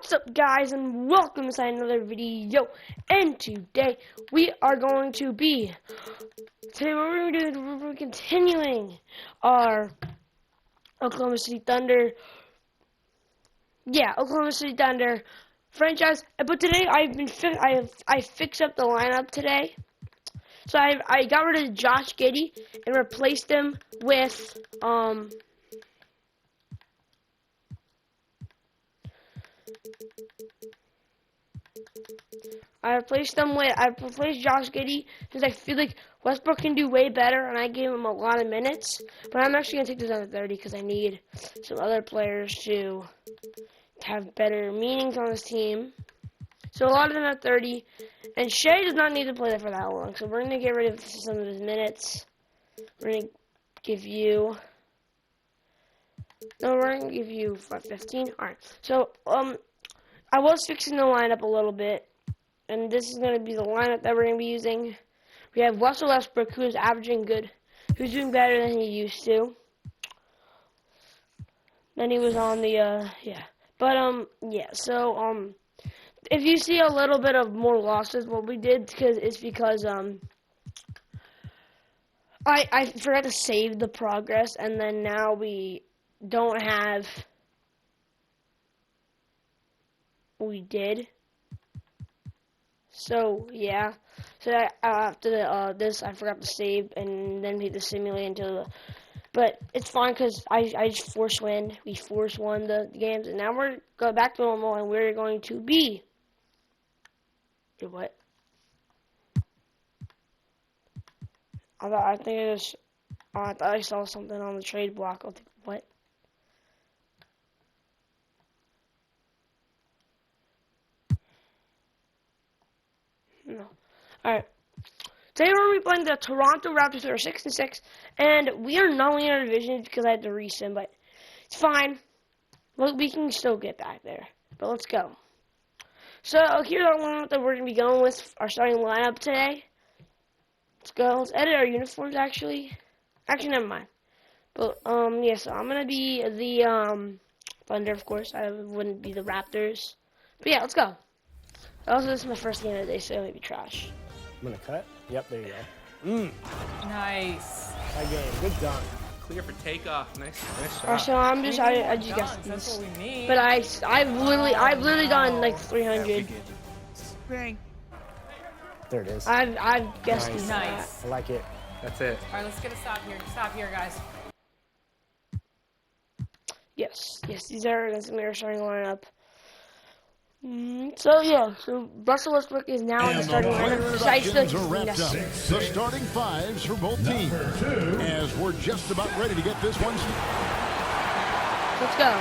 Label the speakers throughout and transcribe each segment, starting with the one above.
Speaker 1: What's up, guys, and welcome to another video. And today we're going to be we're continuing our Oklahoma City Thunder franchise. But today I fixed up the lineup today. So I got rid of Josh Giddey and replaced him with I replaced Josh Giddey because I feel like Westbrook can do way better, and I gave him a lot of minutes. But I'm actually gonna take this down to 30 because I need some other players to have better meanings on this team. So a lot of them at 30, and Shai does not need to play that for that long. So we're gonna get rid of some of his minutes. We're gonna give you 15. All right. So I was fixing the lineup a little bit, and this is going to be the lineup that we're going to be using. We have Russell Westbrook, who is who's doing better than he used to. Then he was on the, so, if you see a little bit of more losses, what we did, because I forgot to save the progress, and then now we don't have, we did. So yeah, so after this, I forgot to save and then made the simulate until the. But it's fine because I just we force won the games, and now we're going back to normal, and we're going to be. What? I thought I saw something on the trade block. What? No. Alright. Today we're going to be playing the Toronto Raptors, who are 6-6, and we are not winning our division because I had to resim, but it's fine. Well, we can still get back there. But let's go. So here's our lineup that we're going to be going with, our starting lineup today. Let's go. Let's edit our uniforms, actually. Actually, never mind. But, yeah, so I'm going to be the, Thunder, of course. I wouldn't be the Raptors. But yeah, let's go. Also, this is my first game of the day, so it might be trash.
Speaker 2: I'm gonna cut. Yep, there you go.
Speaker 3: Nice.
Speaker 2: High game. Good dunk.
Speaker 3: Clear for takeoff. Nice shot.
Speaker 1: Also, I just guessed these.
Speaker 3: That's what we need.
Speaker 1: But I've literally done like 300.
Speaker 3: Bang.
Speaker 2: There it is.
Speaker 1: I've guessed these.
Speaker 3: Nice.
Speaker 2: I like it.
Speaker 3: That's it.
Speaker 4: All right, let's get a stop here. Stop here, guys.
Speaker 1: Yes, these are that's gonna be our starting lineup. So yeah, so Russell Westbrook is now in the starting lineup.
Speaker 5: The starting fives for both teams, as we're just about ready to get this one.
Speaker 1: Let's go.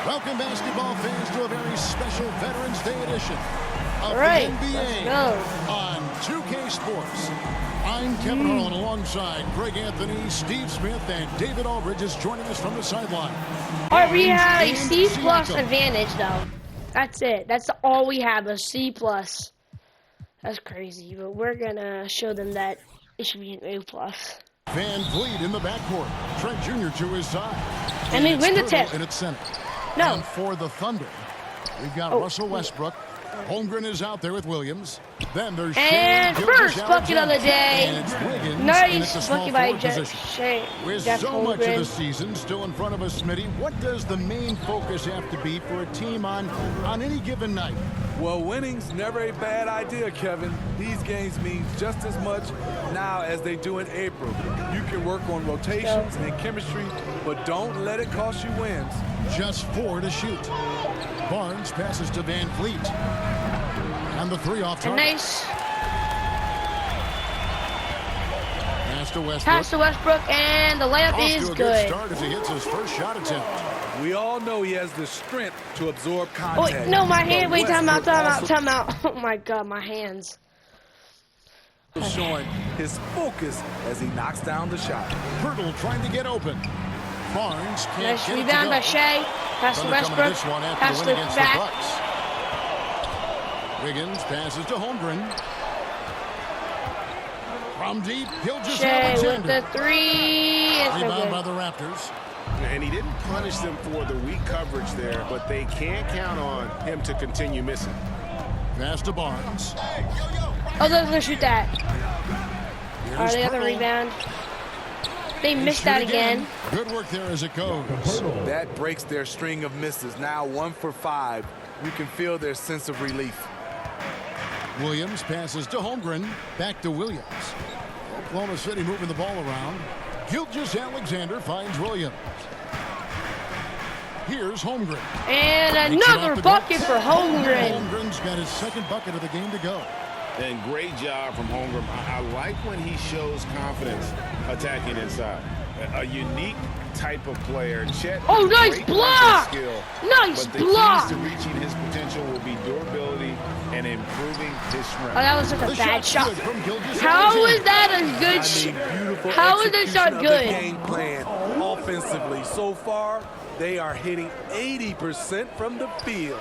Speaker 5: Welcome, basketball fans, to a very special Veterans Day edition of
Speaker 1: Alright,
Speaker 5: the NBA
Speaker 1: let's go.
Speaker 5: on 2K Sports. I'm Kevin Harlan alongside Greg Anthony, Steve Smith, and David Aldridge is joining us from the sideline.
Speaker 1: Alright, we have a C+ advantage though. That's it. That's all we have, a C+. That's crazy, but we're gonna show them that it should be an A+.
Speaker 5: Van Vliet in the backcourt. Trent Jr. to his side.
Speaker 1: And we win the tip.
Speaker 5: In its center.
Speaker 1: No.
Speaker 5: And for the Thunder, we've got Russell Westbrook. Holmgren is out there with Williams. Then there's
Speaker 1: and first bucket of the day. Nice bucket by Shai.
Speaker 5: With so much of the season still in front of us, Smitty, what does the main focus have to be for a team on any given night?
Speaker 6: Well, winning's never a bad idea, Kevin. These games mean just as much now as they do in April. You can work on rotations and chemistry, but don't let it cost you wins.
Speaker 5: Just 4 to shoot. Barnes passes to Van Vliet. And the 3 off target.
Speaker 1: Nice.
Speaker 5: Pass to Westbrook,
Speaker 1: and the layup is good.
Speaker 5: Start as he hits his first shot attempt.
Speaker 6: We all know he has the strength to absorb contact.
Speaker 1: Oh, wait, no, my hand. Wait, time out. Oh my God, my hands.
Speaker 6: Showing his focus as he knocks down the shot.
Speaker 5: Hurdle trying to get open. Barnes can't
Speaker 1: nice
Speaker 5: get
Speaker 1: rebound by Shai. Pass to Westbrook. Pass to back.
Speaker 5: Wiggins passes to Holmgren. From deep, he'll just
Speaker 1: Shai
Speaker 5: have
Speaker 1: with the 3. It's
Speaker 5: rebound
Speaker 1: no
Speaker 5: by the Raptors.
Speaker 7: And he didn't punish them for the weak coverage there, but they can't count on him to continue missing.
Speaker 5: Pass to Barnes.
Speaker 1: Oh, they're going to shoot that. All right,
Speaker 5: Here's
Speaker 1: they got the
Speaker 5: Pearl.
Speaker 1: rebound. They
Speaker 5: They
Speaker 1: missed
Speaker 5: shoot
Speaker 1: that again.
Speaker 5: Good work there as it goes.
Speaker 6: That breaks their string of misses. Now 1 for 5. You can feel their sense of relief.
Speaker 5: Williams passes to Holmgren. Back to Williams. Oklahoma City moving the ball around. Gilgeous Alexander finds Williams. Here's Holmgren.
Speaker 1: And
Speaker 5: Takes it
Speaker 1: another
Speaker 5: off the
Speaker 1: bucket
Speaker 5: glass.
Speaker 1: for Holmgren.
Speaker 5: Holmgren's got his second bucket of the game to go.
Speaker 7: And great job from Holmgren. I like when he shows confidence attacking inside. A unique type of player. Chet,
Speaker 1: Oh, nice
Speaker 7: great
Speaker 1: block!
Speaker 7: skill,
Speaker 1: Nice
Speaker 7: but the
Speaker 1: block!
Speaker 7: keys to reaching his potential will be durability and improving his strength.
Speaker 1: Oh, that was such a
Speaker 5: The
Speaker 1: bad
Speaker 5: shot's
Speaker 1: shot.
Speaker 5: good from Gilgeous
Speaker 1: How
Speaker 5: Alexander.
Speaker 1: is that a good shot?
Speaker 6: Beautiful
Speaker 1: How is that
Speaker 6: execution
Speaker 1: shot
Speaker 6: of
Speaker 1: good?
Speaker 6: the game plan offensively. So far, they are hitting 80% from the field.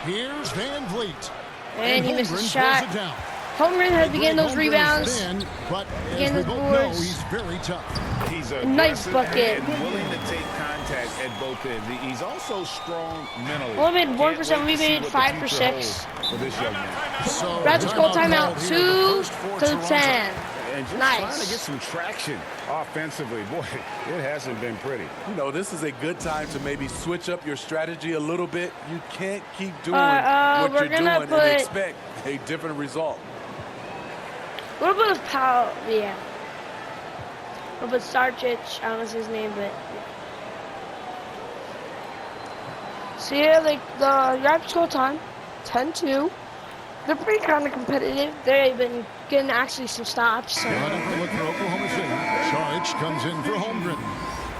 Speaker 5: Here's Van Vliet.
Speaker 1: And he missed
Speaker 5: Holmgren
Speaker 1: a
Speaker 5: pulls
Speaker 1: shot.
Speaker 5: it down.
Speaker 1: Holmgren has begun those
Speaker 5: Holmgren is
Speaker 1: rebounds.
Speaker 5: thin, but as
Speaker 1: Getting
Speaker 5: we
Speaker 1: those
Speaker 5: both know,
Speaker 1: boards.
Speaker 5: he's very tough.
Speaker 7: He's
Speaker 1: Nice
Speaker 7: aggressive
Speaker 1: bucket.
Speaker 7: and willing to take contact at both ends. He's also strong mentally.
Speaker 1: Well, we made 1 for 7, we
Speaker 7: Can't wait
Speaker 1: made
Speaker 7: to see
Speaker 1: 5
Speaker 7: what
Speaker 1: for
Speaker 7: the future
Speaker 1: 6.
Speaker 7: holds for this young man.
Speaker 5: So
Speaker 1: Raptors call timeout.
Speaker 5: called here, the
Speaker 1: 2
Speaker 5: first for
Speaker 1: to
Speaker 5: Toronto.
Speaker 1: 10.
Speaker 7: And just
Speaker 1: Nice.
Speaker 7: trying to get some traction offensively. Boy, it hasn't been pretty.
Speaker 6: You know, this is a good time to maybe switch up your strategy a little bit. You can't keep doing
Speaker 1: we're
Speaker 6: what you're doing
Speaker 1: gonna
Speaker 6: and
Speaker 1: put-
Speaker 6: expect a different result.
Speaker 1: A little bit of power, yeah. A little bit Starchich, I don't know his name, but yeah. So yeah, like the Raptors call time, 10-2. They're pretty kind of competitive. They've been getting actually some stops. So.
Speaker 5: Running the look for Oklahoma City. Charge comes in for Holmgren.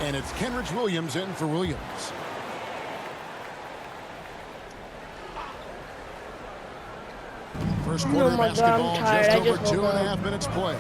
Speaker 5: And it's Kenrich Williams in for Williams. First quarter
Speaker 1: Oh my God,
Speaker 5: basketball,
Speaker 1: I'm tired.
Speaker 5: just
Speaker 1: I
Speaker 5: over
Speaker 1: just woke
Speaker 5: 2.5 minutes play.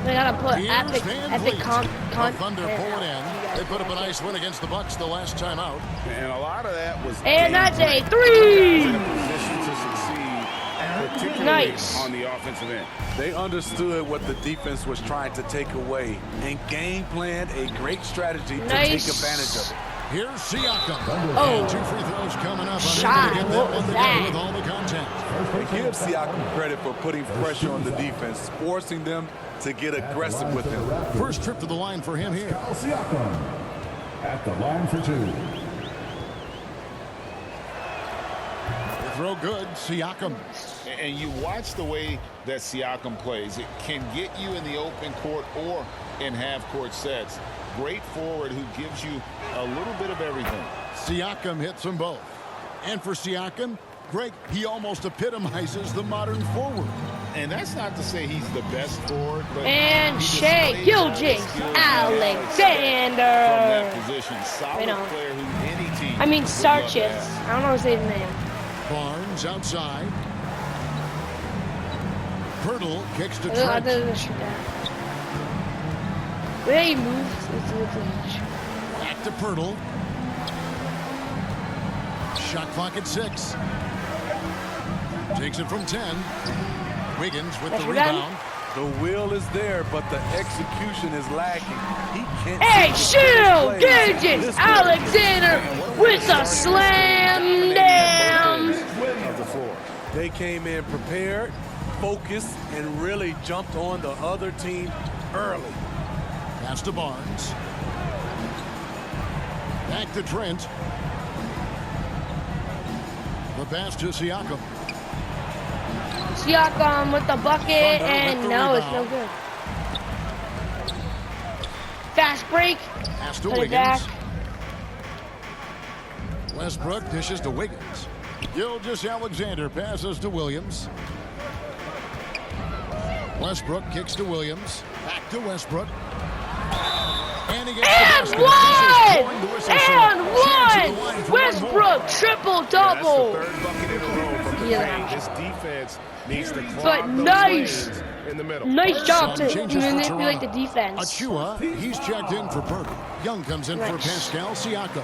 Speaker 1: They gotta put
Speaker 5: Here's
Speaker 1: epic
Speaker 5: Van Vliet. The Thunder
Speaker 1: yeah,
Speaker 5: pull it
Speaker 1: you
Speaker 5: in.
Speaker 1: guys
Speaker 5: They put up a
Speaker 1: know.
Speaker 5: nice win against the Bucks the last time out.
Speaker 7: And a lot of that was
Speaker 1: And that's a
Speaker 7: game
Speaker 1: 3!
Speaker 7: in a position to succeed, particularly
Speaker 1: Nice.
Speaker 7: on the offensive end.
Speaker 6: They understood what the defense was trying to take away and game planned a great strategy to take
Speaker 1: Nice.
Speaker 6: advantage of it.
Speaker 5: Here's Siakam.
Speaker 1: Oh.
Speaker 5: And 2 free throws coming up.
Speaker 1: Shot.
Speaker 5: Unable to get
Speaker 1: What
Speaker 5: that
Speaker 1: was
Speaker 5: one together
Speaker 1: that?
Speaker 5: with all the contact.
Speaker 6: We give Siakam credit for putting pressure on the defense, forcing them to get aggressive with him.
Speaker 5: First trip to the line for him here.
Speaker 8: Siakam at the line for 2.
Speaker 5: The throw good. Siakam.
Speaker 7: And you watch the way that Siakam plays. It can get you in the open court or in half-court sets. Great forward who gives you a little bit of everything.
Speaker 5: Siakam hits them both. And for Siakam, Greg, he almost epitomizes the modern forward.
Speaker 7: And that's not to say he's the best forward, but
Speaker 1: And
Speaker 7: he
Speaker 1: Shai
Speaker 7: displays
Speaker 1: Gilgeous
Speaker 7: all the skills and
Speaker 1: Alexander.
Speaker 7: from that position. Solid
Speaker 1: know.
Speaker 7: player who any team
Speaker 1: I mean
Speaker 7: would love to
Speaker 1: Starchich.
Speaker 7: have.
Speaker 1: I don't know his name.
Speaker 5: Barnes outside. Pirtle kicks to
Speaker 1: I
Speaker 5: Trent.
Speaker 1: didn't shoot that. The way he moves, it's
Speaker 5: Back to Pirtle. Shot clock at 6. Takes it from 10. Wiggins with
Speaker 1: That's
Speaker 5: the
Speaker 1: rebound.
Speaker 5: rebound.
Speaker 6: The will is there, but the execution is lacking. He can't.
Speaker 1: Hey,
Speaker 6: shield
Speaker 1: shield! Gilgeous Alexander with a slam down.
Speaker 7: Of the floor.
Speaker 6: They came in prepared, focused, and really jumped on the other team early.
Speaker 5: Pass to Barnes. Back to Trent. The pass to Siakam.
Speaker 1: Siakam with the bucket,
Speaker 5: Thunder
Speaker 1: and
Speaker 5: with the
Speaker 1: no, it's no
Speaker 5: rebound.
Speaker 1: good. Fast break.
Speaker 5: Pass to
Speaker 1: Put it back.
Speaker 5: Wiggins. Westbrook dishes to Wiggins. Gilgeous Alexander passes to Williams. Westbrook kicks to Williams. Back to Westbrook. And he gets
Speaker 1: And
Speaker 5: the basket. Blowing the whistle, so
Speaker 1: one!
Speaker 5: chance at the line
Speaker 1: And
Speaker 5: for
Speaker 1: one!
Speaker 5: one more.
Speaker 1: Westbrook triple
Speaker 7: That's
Speaker 1: double.
Speaker 7: the third bucket in a row from the
Speaker 1: Yeah.
Speaker 7: paint. This defense needs to
Speaker 1: But
Speaker 7: clog those
Speaker 1: nice.
Speaker 7: lanes in the middle.
Speaker 1: Nice job
Speaker 5: Some
Speaker 1: to
Speaker 5: changes for
Speaker 1: manipulate the
Speaker 5: Toronto.
Speaker 1: defense.
Speaker 5: Achua, he's checked in for Purdy. Young comes in for
Speaker 1: Nice.
Speaker 5: Pascal Siakam.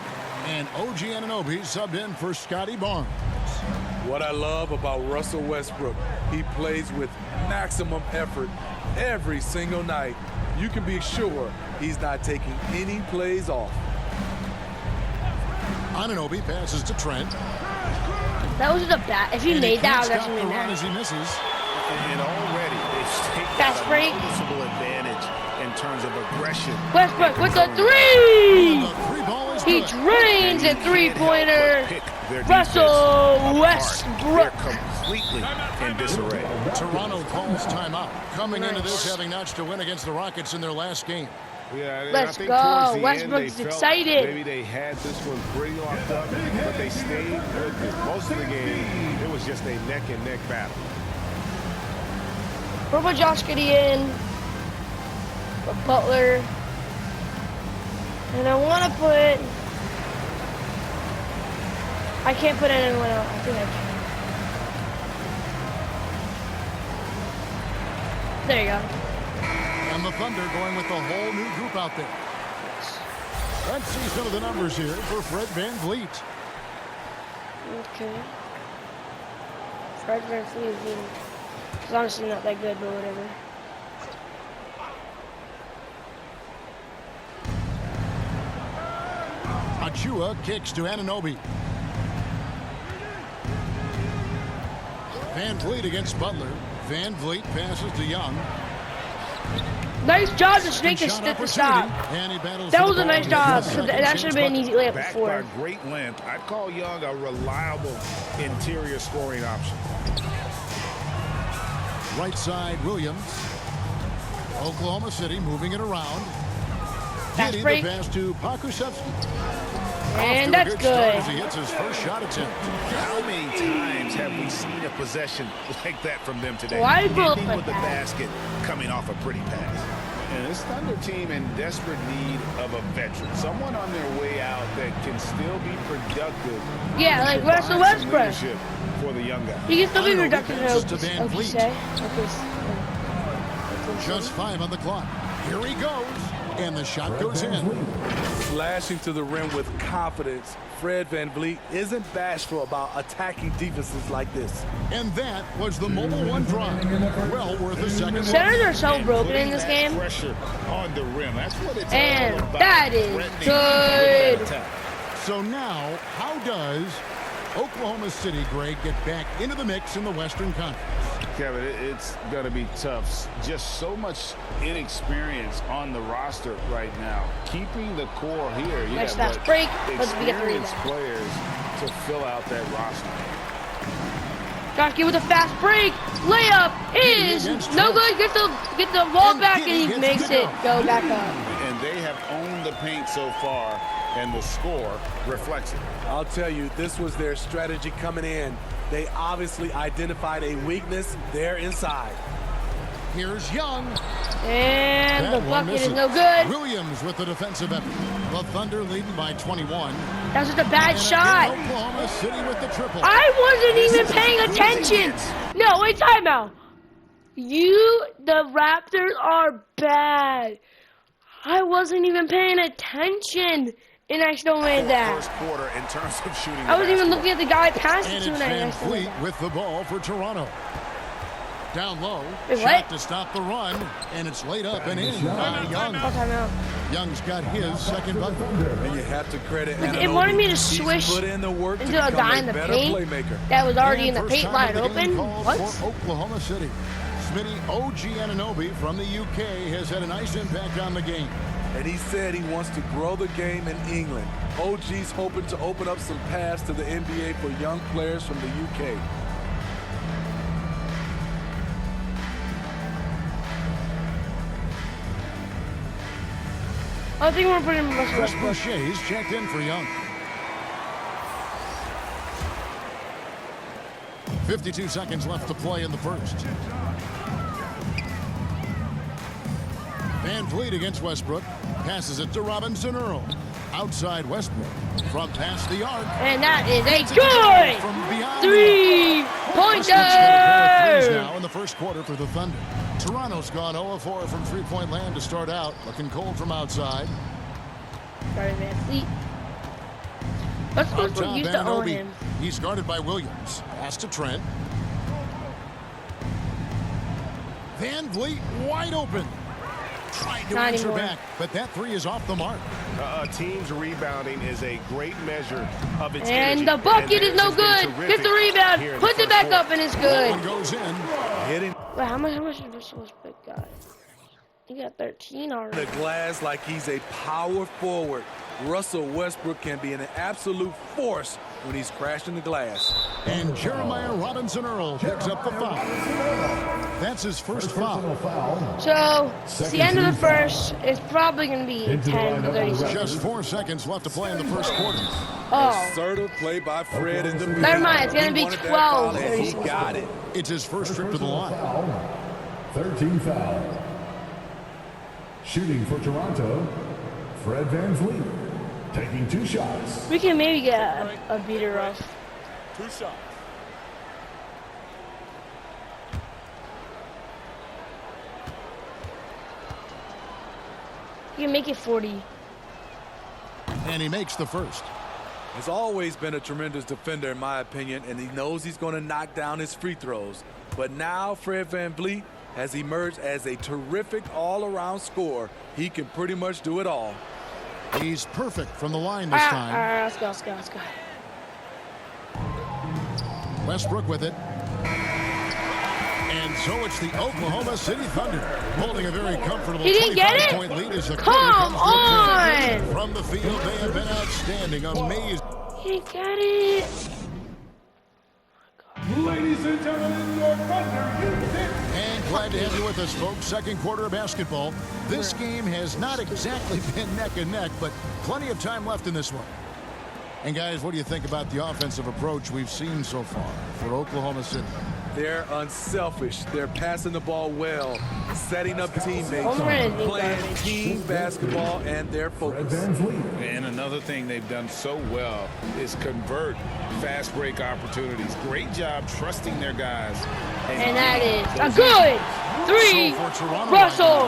Speaker 5: And OG Anunoby subbed in for Scotty Barnes.
Speaker 6: What I love about Russell Westbrook, he plays with maximum effort every single night. You can be sure He's not taking any plays off.
Speaker 5: Anunoby passes to Trent.
Speaker 1: That was just a bat. If he
Speaker 5: And
Speaker 1: made that, I
Speaker 5: can't
Speaker 1: was
Speaker 5: stop
Speaker 1: actually
Speaker 5: the
Speaker 1: mad.
Speaker 5: run as he misses.
Speaker 7: And already they've taken
Speaker 1: Fast break.
Speaker 7: a noticeable advantage in terms of aggression.
Speaker 1: Westbrook with the three!
Speaker 5: The three ball is
Speaker 1: He
Speaker 5: good.
Speaker 1: drains a three-pointer. Russell Westbrook.
Speaker 7: They're completely in disarray.
Speaker 5: Toronto calls timeout. Coming into this having notched a win against the Rockets in their last game.
Speaker 7: Yeah, and
Speaker 1: Let's
Speaker 7: I think
Speaker 1: go.
Speaker 7: towards the
Speaker 1: Westbrook's
Speaker 7: end, they felt
Speaker 1: excited.
Speaker 7: Maybe they had this one pretty locked up, but they stayed with it. Most of the game, it was just a neck-and-neck battle.
Speaker 1: What about Josh Gideon? For Butler. And I want to put... I can't put anyone else. I think I can. There you go.
Speaker 5: And the Thunder going with the whole new group out there. Let's see some of the numbers here for Fred VanVleet.
Speaker 1: Okay. Fred VanVleet is honestly not that good, but whatever.
Speaker 5: Achua kicks to Anunoby. VanVleet against Butler. VanVleet passes to Young.
Speaker 1: Nice job to snake
Speaker 5: Shot
Speaker 1: the stop.
Speaker 5: And he battles
Speaker 1: That
Speaker 5: for
Speaker 1: was
Speaker 5: the
Speaker 1: a
Speaker 5: ball
Speaker 1: nice
Speaker 5: to
Speaker 1: job.
Speaker 5: the second
Speaker 1: That should have been an
Speaker 5: chance
Speaker 1: easy layup
Speaker 7: Backed
Speaker 1: before.
Speaker 7: by great length, I'd call Young a reliable interior scoring option.
Speaker 5: Right side, Williams. Oklahoma City moving it around.
Speaker 1: Fast
Speaker 5: Getting
Speaker 1: break.
Speaker 5: the pass to Pakusevsky.
Speaker 1: And
Speaker 5: Off to a
Speaker 1: that's
Speaker 5: start
Speaker 1: good.
Speaker 5: as he hits his first shot attempt.
Speaker 7: How many times have we seen a possession like that from them today?
Speaker 1: Why
Speaker 7: Ending
Speaker 1: both
Speaker 7: with
Speaker 1: like
Speaker 7: the
Speaker 1: that?
Speaker 7: basket coming off a pretty pass. And this Thunder team in desperate need of a veteran, someone on their way out that can still be productive.
Speaker 1: Yeah, like
Speaker 7: Provide
Speaker 1: Russell
Speaker 7: some
Speaker 1: Westbrook.
Speaker 7: leadership for the young guy.
Speaker 1: He can still be
Speaker 5: Anunoby
Speaker 1: reductive,
Speaker 5: passes to Van
Speaker 1: okay,
Speaker 5: Vliet.
Speaker 1: say.
Speaker 5: Just 5 on the clock. Here he goes. And the shot goes in.
Speaker 6: Slashing to the rim with confidence. Fred VanVleet isn't bashful about attacking defenses like this.
Speaker 5: And that was the Mobile One drive. Well worth a second.
Speaker 1: Centers are so
Speaker 7: And
Speaker 1: broken
Speaker 7: putting
Speaker 1: in this
Speaker 7: that
Speaker 1: game.
Speaker 7: Pressure on the rim. That's what it's
Speaker 1: And
Speaker 7: all about.
Speaker 1: that is
Speaker 7: Threatening
Speaker 1: good.
Speaker 7: with that attack.
Speaker 5: So now, how does Oklahoma City, Greg, get back into the mix in the Western Conference?
Speaker 7: Kevin, it's going to be tough. Just so much inexperience on the roster right now. Keeping the core here. You
Speaker 1: Nice
Speaker 7: have
Speaker 1: fast break.
Speaker 7: the
Speaker 1: Let's get the
Speaker 7: experienced
Speaker 1: rebound.
Speaker 7: players to fill out that roster.
Speaker 1: Josh with a fast break. Layup is no good. Get the ball back and he makes it go back up.
Speaker 7: And they have owned the paint so far, and the score reflects it.
Speaker 6: I'll tell you, this was their strategy coming in. They obviously identified a weakness there inside.
Speaker 5: Here's Young.
Speaker 1: And
Speaker 5: That
Speaker 1: the
Speaker 5: one
Speaker 1: bucket is
Speaker 5: misses.
Speaker 1: no good.
Speaker 5: Williams with the defensive effort. The Thunder leading by 21.
Speaker 1: That was just a bad
Speaker 5: And
Speaker 1: shot.
Speaker 5: again, Oklahoma City with the triple.
Speaker 1: I wasn't even paying attention. No, wait, timeout. The Raptors are bad. I wasn't even paying attention, and I still made that.
Speaker 7: First quarter in terms of shooting.
Speaker 1: I wasn't even
Speaker 7: basketball.
Speaker 1: looking at the guy passing
Speaker 5: And
Speaker 1: to
Speaker 5: it's
Speaker 1: me.
Speaker 5: Van Vliet with the ball for Toronto. Down low,
Speaker 1: Wait,
Speaker 5: shot
Speaker 1: what?
Speaker 5: to stop the run, and it's laid up and in by Young.
Speaker 1: Call timeout.
Speaker 5: Young's got his second bucket.
Speaker 6: And you have to credit
Speaker 1: It
Speaker 6: Anunoby.
Speaker 1: wanted me to
Speaker 6: He's
Speaker 1: swish
Speaker 6: put in the work
Speaker 1: into
Speaker 6: to
Speaker 1: a
Speaker 6: become
Speaker 1: guy in the
Speaker 6: better
Speaker 1: paint
Speaker 6: playmaker.
Speaker 1: that was already in
Speaker 5: And
Speaker 1: the
Speaker 5: first
Speaker 1: paint
Speaker 5: time
Speaker 1: wide
Speaker 5: of the game
Speaker 1: open.
Speaker 5: called
Speaker 1: What?
Speaker 5: For Oklahoma City. Smitty OG Anunoby from the UK has had a nice impact on the game.
Speaker 6: And he said he wants to grow the game in England. OG's hoping to open up some paths to the NBA for young players from the UK.
Speaker 1: I think we're putting Russell
Speaker 5: Chris
Speaker 1: Westbrook.
Speaker 5: Boucher's checked in for Young. 52 seconds left to play in the first. Van Vliet against Westbrook. Passes it to Robinson Earl. Outside Westbrook. From past the arc.
Speaker 1: And that is a
Speaker 5: From beyond
Speaker 1: good
Speaker 5: Westbrook's got a pair of threes
Speaker 1: 3-pointer.
Speaker 5: now in the first quarter for the Thunder. Toronto's gone 0-4 from three-point land to start out. Looking cold from outside.
Speaker 1: Sorry, Van Fleet. Westbrook
Speaker 5: Top
Speaker 1: used to own
Speaker 5: Anunoby.
Speaker 1: him.
Speaker 5: He's guarded by Williams. Pass to Trent. Van Vliet wide open. Tried to
Speaker 1: Not
Speaker 5: answer
Speaker 1: anymore.
Speaker 5: back, but that three is off the mark.
Speaker 9: A team's rebounding is a great measure of its
Speaker 1: And
Speaker 9: energy.
Speaker 1: the bucket is no
Speaker 9: theirs has
Speaker 1: good.
Speaker 9: been
Speaker 1: Gets the
Speaker 9: terrific
Speaker 1: rebound.
Speaker 9: here in the
Speaker 1: Puts it
Speaker 9: first
Speaker 1: back
Speaker 9: quarter.
Speaker 1: up, and it's good.
Speaker 5: One goes in.
Speaker 6: Hitting
Speaker 1: Wait, how much is Russell's big guy? He got 13 already.
Speaker 6: the glass like he's a power forward. Russell Westbrook can be an absolute force when he's crashing the glass.
Speaker 5: And Jeremiah Robinson Earl picks up the foul. That's his first foul.
Speaker 1: So, it's the end of the first. It's probably going to be 10 to 30 seconds.
Speaker 5: Just 4 seconds left to play in the first quarter.
Speaker 1: Oh,
Speaker 6: Assertive play by Fred in the paint.
Speaker 1: Never mind, it's gonna
Speaker 6: He
Speaker 1: be
Speaker 6: wanted that
Speaker 1: 12,
Speaker 6: foul, and he
Speaker 1: 36.
Speaker 6: got it.
Speaker 5: It's his first trip to the line.
Speaker 8: 13 foul. Shooting for Toronto, Fred VanVleet. Taking 2 shots.
Speaker 1: we can maybe get a beater off.
Speaker 9: 2 shots.
Speaker 1: You can make it 40.
Speaker 5: And he makes the first.
Speaker 6: Has always been a tremendous defender, in my opinion, and he knows he's going to knock down his free throws. But now Fred VanVleet has emerged as a terrific all-around scorer. He can pretty much do it all.
Speaker 5: He's perfect from the line this time.
Speaker 1: Let's go.
Speaker 5: Westbrook with it. And so it's the Oklahoma City Thunder holding a very comfortable
Speaker 1: He didn't get it?
Speaker 5: 25-point lead as the
Speaker 1: Come
Speaker 5: quarter comes to an end.
Speaker 1: on!
Speaker 5: From the field, they have been outstanding, amazing.
Speaker 1: He didn't get it.
Speaker 8: Ladies and gentlemen, your Thunder
Speaker 5: And glad to have you with us, folks. Second quarter of basketball. This game has not exactly been neck and neck, but plenty of time left in this one. And guys, what do you think about the offensive approach we've seen so far for Oklahoma City?
Speaker 6: They're unselfish. They're passing the ball well, setting up teammates,
Speaker 1: Holmgren is
Speaker 6: playing
Speaker 1: garbage.
Speaker 6: team basketball, and they're
Speaker 8: Fred
Speaker 6: focused.
Speaker 8: VanVleet.
Speaker 7: And another thing they've done so well is convert fast break opportunities. Great job trusting their guys.
Speaker 1: And that is a good three.
Speaker 5: So for Toronto,
Speaker 1: Russell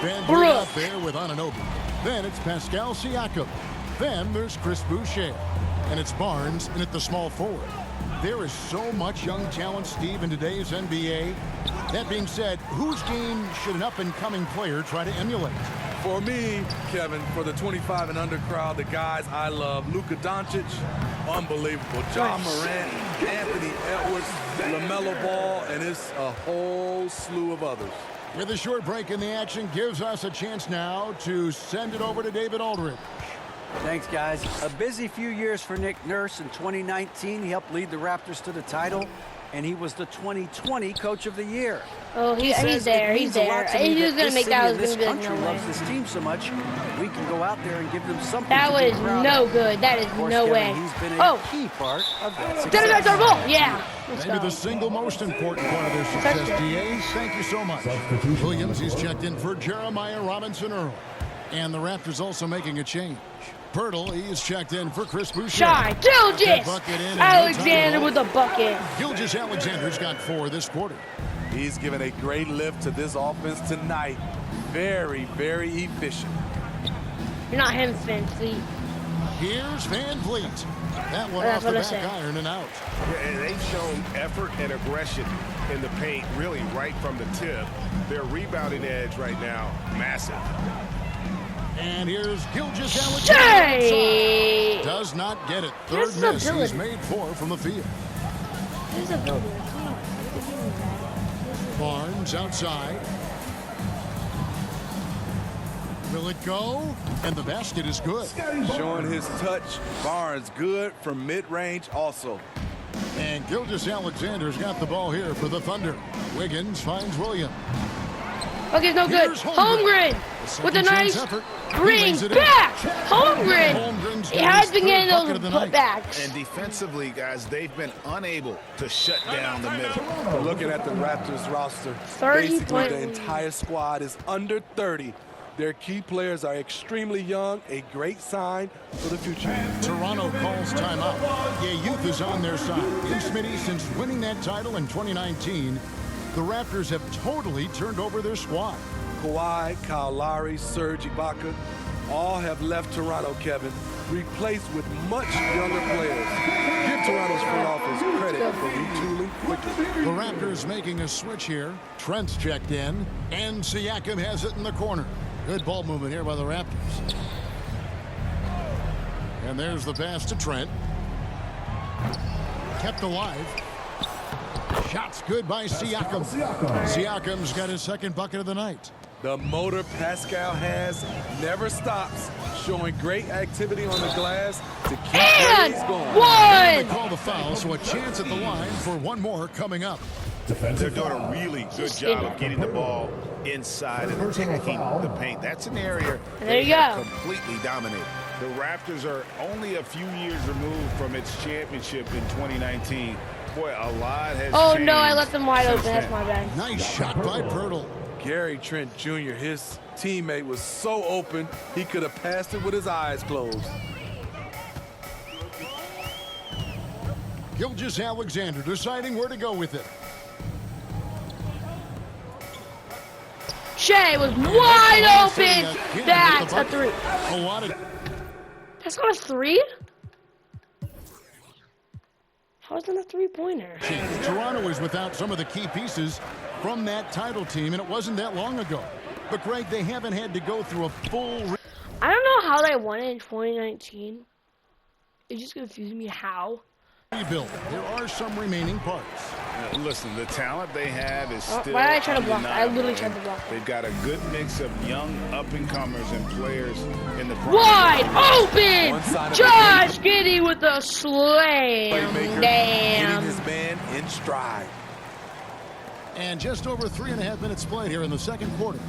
Speaker 5: Van Vliet out
Speaker 1: Westbrook.
Speaker 5: there with Anunoby. Then it's Pascal Siakam. Then there's Chris Boucher. And it's Barnes in at the small forward. There is so much young talent, Steve, in today's NBA. That being said, whose game should an up-and-coming player try to emulate?
Speaker 6: For me, Kevin, for the 25 and under crowd, the guys I love, Luka Doncic, unbelievable. John Morant, Anthony Edwards, LaMelo Ball, and it's a whole slew of others.
Speaker 5: With a short break in the action, gives us a chance now to send it over to David Aldridge.
Speaker 10: Thanks, guys. A busy few years for Nick Nurse. In 2019, he helped lead the Raptors to the title, and he was the 2020 Coach of the Year.
Speaker 1: Oh, he's
Speaker 10: Says
Speaker 1: there.
Speaker 10: it
Speaker 1: He's
Speaker 10: means a lot
Speaker 1: there.
Speaker 10: to me
Speaker 1: He was
Speaker 10: that
Speaker 1: gonna
Speaker 10: this
Speaker 1: make
Speaker 10: city
Speaker 1: that. I
Speaker 10: and
Speaker 1: was
Speaker 10: this
Speaker 1: gonna be like,
Speaker 10: country
Speaker 1: no way.
Speaker 10: loves this team so much. We can go out there and give them something.
Speaker 1: That
Speaker 10: to be
Speaker 1: was
Speaker 10: proud
Speaker 1: no
Speaker 10: of.
Speaker 1: good. That is
Speaker 10: Of course,
Speaker 1: no
Speaker 10: Kevin,
Speaker 1: way.
Speaker 10: He's been a
Speaker 1: Oh,
Speaker 10: key part of that
Speaker 1: get it
Speaker 10: success.
Speaker 1: back to our ball. Yeah. Let's
Speaker 5: Maybe
Speaker 1: go.
Speaker 5: the single most important part of their success, DA. Thank you so much.
Speaker 8: Substitution.
Speaker 5: Williams, he's checked in for Jeremiah Robinson Earl. And the Raptors also making a change. Pirtle, he is checked in for Chris Boucher.
Speaker 1: Shai, Gilgis.
Speaker 5: Bucket in and
Speaker 1: Alexander
Speaker 5: no
Speaker 1: with a bucket.
Speaker 5: Gilgis Alexander's got 4 this quarter.
Speaker 6: He's given a great lift to this offense tonight. Very, very efficient.
Speaker 1: You're not him, Finn, please.
Speaker 5: Here's Van Vliet. That one
Speaker 1: That's
Speaker 5: off the
Speaker 1: what I
Speaker 5: back
Speaker 1: said.
Speaker 5: iron and out.
Speaker 9: Yeah, and they've shown effort and aggression in the paint, really right from the tip. Their rebounding edge right now, massive.
Speaker 5: And here's Gilgis Alexander.
Speaker 1: Shai.
Speaker 5: Does not get it.
Speaker 1: Here's
Speaker 5: Third
Speaker 1: the
Speaker 5: miss. He's
Speaker 1: ability.
Speaker 5: made 4 from the field.
Speaker 1: There's a builder. Come on.
Speaker 5: Barnes outside. Will it go? And the basket is good.
Speaker 6: Showing his touch. Barnes good from mid-range also.
Speaker 5: And Gilgis Alexander's got the ball here for the Thunder. Wiggins finds Williams.
Speaker 1: Okay, no good.
Speaker 5: Here's Holmgren.
Speaker 1: Holmgren with a
Speaker 5: Second chance
Speaker 1: nice
Speaker 5: effort. He
Speaker 1: bring
Speaker 5: lays it in.
Speaker 1: back. Holmgren.
Speaker 5: Holmgren's
Speaker 1: He
Speaker 5: got
Speaker 1: has
Speaker 5: his
Speaker 1: been
Speaker 5: third
Speaker 1: getting
Speaker 5: bucket
Speaker 1: those
Speaker 5: of the night.
Speaker 1: putbacks.
Speaker 7: And defensively, guys, they've been unable to shut down the middle.
Speaker 6: Looking at the Raptors roster,
Speaker 1: 30
Speaker 6: basically
Speaker 1: point
Speaker 6: the
Speaker 1: lead.
Speaker 6: entire squad is under 30. Their key players are extremely young, a great sign for the future.
Speaker 5: Toronto calls timeout. Yeah, youth is on their side. And Smitty, since winning that title in 2019, the Raptors have totally turned over their squad.
Speaker 6: Kawhi, Kyle Lowry, Serge Ibaka, all have left Toronto, Kevin, replaced with much younger players. Give Toronto's front office credit for retooling quickly.
Speaker 5: The Raptors making a switch here. Trent's checked in, and Siakam has it in the corner. Good ball movement here by the Raptors. And there's the pass to Trent. Kept alive. Shots good by Siakam. Siakam's got his second bucket of the night.
Speaker 6: The motor Pascal has never stops, showing great activity on the glass to keep plays going.
Speaker 5: And they call the foul, so a chance at the line for one more coming up.
Speaker 7: They're doing a really good job of getting the ball inside and attacking the paint. That's an area
Speaker 1: there you
Speaker 7: they
Speaker 1: go.
Speaker 7: completely dominate. The Raptors are only a few years removed from its championship in 2019. Boy, a lot has
Speaker 1: Oh
Speaker 7: changed
Speaker 1: no, I left them wide open.
Speaker 7: since
Speaker 1: That's
Speaker 7: then.
Speaker 1: my bad.
Speaker 5: Nice shot by Pirtle.
Speaker 6: Gary Trent Jr., his teammate, was so open, he could have passed it with his eyes closed.
Speaker 5: Gilgeous-Alexander deciding where to go with it.
Speaker 1: Shai was wide open. That's a three.
Speaker 5: A lot of
Speaker 1: That's not a three? How is that a three-pointer?
Speaker 5: Toronto is without some of the key pieces from that title team, and it wasn't that long ago. But Greg, they haven't had to go through a full
Speaker 1: I don't know how they won it in 2019. It just confused me how.
Speaker 5: rebuild. There are some remaining parts.
Speaker 7: Listen, the talent they have is still
Speaker 1: Why did I try to block? I
Speaker 7: undeniable.
Speaker 1: literally tried to block.
Speaker 7: They've got a good mix of young up-and-comers and players in the prime.
Speaker 1: Wide
Speaker 6: One
Speaker 1: open!
Speaker 6: side of
Speaker 1: Josh Giddey with a slam.
Speaker 6: Playmaker,
Speaker 1: Damn.
Speaker 6: getting his man in stride.
Speaker 5: And just over 3.5 minutes played here in the second quarter.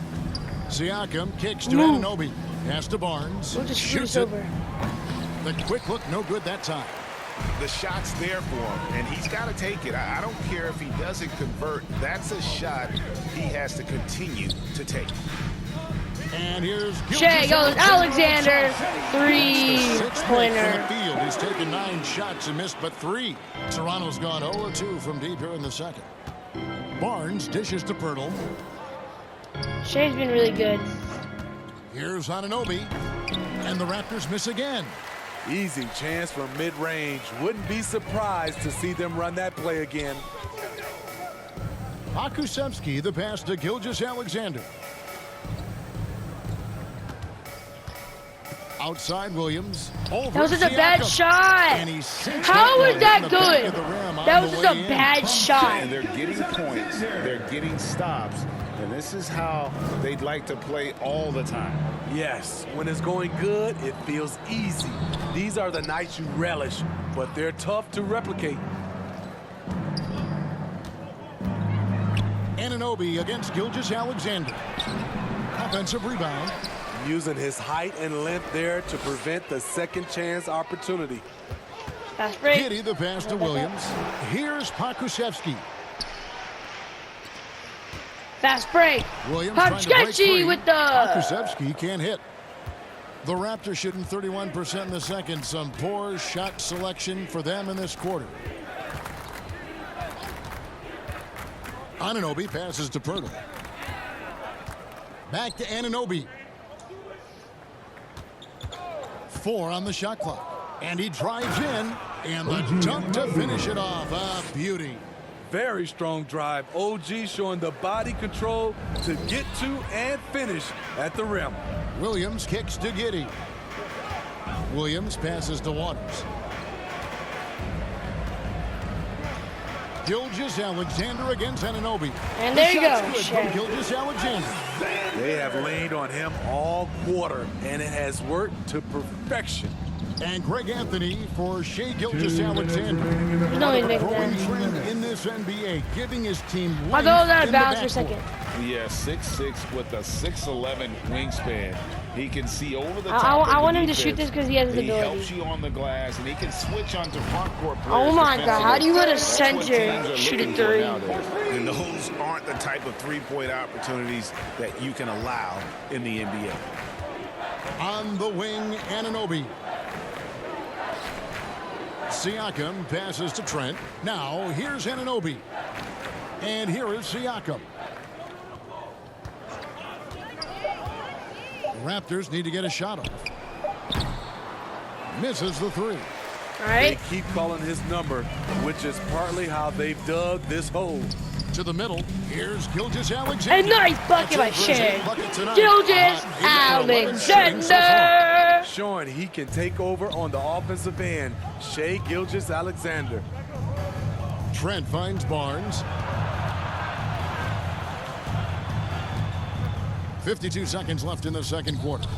Speaker 5: Siakam kicks to
Speaker 1: Move.
Speaker 5: Anunoby. Pass to Barnes.
Speaker 1: We'll just shoot
Speaker 5: Shoots
Speaker 1: us
Speaker 5: it.
Speaker 1: over.
Speaker 5: The quick look, no good that time.
Speaker 7: The shot's there for him, and he's got to take it. I don't care if he doesn't convert. That's a shot he has to continue to take.
Speaker 5: And here's
Speaker 1: Shai goes Alexander.
Speaker 5: Sixth
Speaker 1: Three-pointer.
Speaker 5: man from the field. He's taken 9 shots and missed but 3. Toronto's gone 0-2 from deep here in the second. Barnes dishes to Pirtle.
Speaker 1: Shai's been really good.
Speaker 5: Here's Anunoby. And the Raptors miss again.
Speaker 6: Easy chance from mid-range. Wouldn't be surprised to see them run that play again.
Speaker 5: Pokusevski, the pass to Gilgeous-Alexander. Outside Williams. Over
Speaker 1: That was just a bad
Speaker 5: Siakam.
Speaker 1: shot.
Speaker 5: And he sinks
Speaker 1: How
Speaker 5: that
Speaker 1: was
Speaker 5: one
Speaker 1: that
Speaker 5: in the back
Speaker 1: good?
Speaker 5: of the rim on
Speaker 1: That was
Speaker 5: the
Speaker 1: just a
Speaker 5: way in.
Speaker 1: bad shot.
Speaker 7: And they're getting points. They're getting stops. And this is how they'd like to play all the time.
Speaker 6: Yes, when it's going good, it feels easy. These are the nights you relish, but they're tough to replicate.
Speaker 5: Anunoby against Gilgeous-Alexander. Offensive rebound.
Speaker 6: Using his height and length there to prevent the second chance opportunity.
Speaker 1: Fast break.
Speaker 5: Giddey, the pass to Williams. Here's Pokusevski.
Speaker 1: Fast break.
Speaker 5: Williams trying to break free.
Speaker 1: Pokusevski with the...
Speaker 5: Pokusevski can't hit. The Raptors shooting 31% in the second. Some poor shot selection for them in this quarter. Anunoby passes to Pirtle. Back to Anunoby. 4 on the shot clock. And he drives in. And the dunk to finish it off. A beauty.
Speaker 6: Very strong drive. OG showing the body control to get to and finish at the rim.
Speaker 5: Williams kicks to Giddey. Williams passes to Waters. Gilgeous-Alexander against Anunoby.
Speaker 1: And there you
Speaker 5: The shot's
Speaker 1: go,
Speaker 5: good
Speaker 1: Shai.
Speaker 5: from Gilgeous-Alexander.
Speaker 6: They have leaned on him all quarter, and it has worked to perfection.
Speaker 5: And Greg Anthony for Shai Gilgeous-Alexander.
Speaker 1: There's no way to
Speaker 5: Growing
Speaker 1: make that.
Speaker 5: trend in this NBA, giving his team
Speaker 1: I'll go out
Speaker 5: length
Speaker 1: of
Speaker 5: in the
Speaker 1: bounds for a
Speaker 5: backcourt.
Speaker 1: second.
Speaker 7: Yeah, 6'6" with a 6'11" wingspan. He can see over the
Speaker 1: I-
Speaker 7: top of
Speaker 1: I
Speaker 7: the
Speaker 1: want him to
Speaker 7: defense.
Speaker 1: shoot this 'cause he has his
Speaker 7: He
Speaker 1: ability.
Speaker 7: helps you on the glass, and he can switch onto front court players.
Speaker 1: Oh my God, how do you let a
Speaker 7: That's what
Speaker 1: center
Speaker 7: teams are
Speaker 1: shoot a
Speaker 7: looking for
Speaker 1: three?
Speaker 7: nowadays. And those aren't the type of three-point opportunities that you can allow in the NBA.
Speaker 5: On the wing, Anunoby. Siakam passes to Trent. Now, here's Anunoby. And here is Siakam. The Raptors need to get a shot off. Misses the 3.
Speaker 1: All right.
Speaker 6: They keep calling his number, which is partly how they've dug this hole.
Speaker 5: To the middle, here's Gilgeous-Alexander.
Speaker 1: A nice bucket by Shai. Gilgeous-Alexander.
Speaker 6: Showing he can take over on the offensive end. Shai Gilgeous-Alexander.
Speaker 5: Trent finds Barnes. 52 seconds left in the second quarter.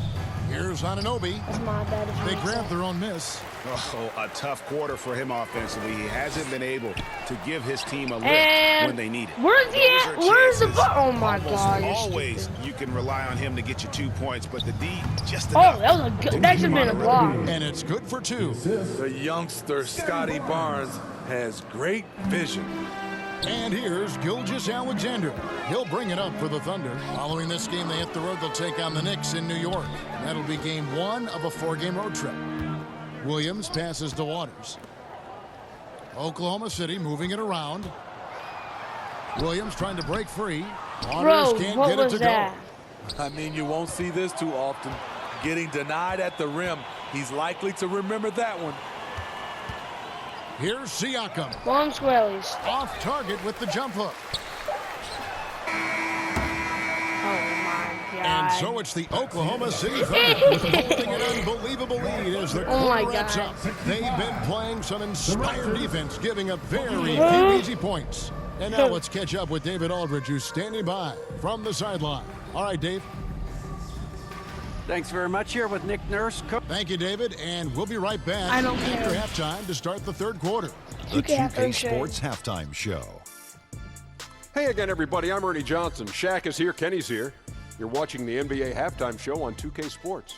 Speaker 5: Here's Anunoby.
Speaker 1: That's my bad.
Speaker 5: They grab their own miss.
Speaker 7: Oh, a tough quarter for him offensively. He hasn't been able to give his team a lift
Speaker 1: And
Speaker 7: when they need it.
Speaker 1: where's he at? Where's the ball? Oh my
Speaker 7: Almost
Speaker 1: God! you're
Speaker 7: always
Speaker 1: stupid.
Speaker 7: you can rely on him to get you 2 points, but the D just
Speaker 1: Oh,
Speaker 7: enough.
Speaker 1: that was a good. That should have been a block.
Speaker 5: And it's good for 2.
Speaker 6: The youngster, Scotty Barnes, has great vision.
Speaker 5: And here's Gilgeous-Alexander. He'll bring it up for the Thunder. Following this game, they hit the road. They'll take on the Knicks in New York. That'll be game 1 of a 4-game road trip. Williams passes to Waters. Oklahoma City moving it around. Williams trying to break free. Waters
Speaker 1: Bro,
Speaker 5: can't
Speaker 1: what
Speaker 5: get it
Speaker 1: was
Speaker 5: to
Speaker 1: that?
Speaker 5: go.
Speaker 6: I mean, you won't see this too often. Getting denied at the rim. He's likely to remember that one.
Speaker 5: Here's Siakam.
Speaker 1: Long squirrelies.
Speaker 5: Off target with the jump hook.
Speaker 1: Oh my God.
Speaker 5: And so it's the Oklahoma City Thunder holding an unbelievable lead as the
Speaker 1: Oh my
Speaker 5: quarter wraps
Speaker 1: God.
Speaker 5: up. They've been playing some inspired defense, giving up very few easy points. And now let's catch up with David Aldridge, who's standing by from the sideline. All right, Dave.
Speaker 10: Thanks very much. Here with Nick Nurse.
Speaker 5: Thank you, David, and we'll be right back
Speaker 1: I don't
Speaker 5: after
Speaker 1: care.
Speaker 5: halftime to start the third quarter.
Speaker 1: You can have
Speaker 8: 2K
Speaker 1: her Shai.
Speaker 8: Sports Halftime Show.
Speaker 11: Hey again, everybody. I'm Ernie Johnson. Shaq is here. Kenny's here. You're watching the NBA Halftime Show on 2K Sports.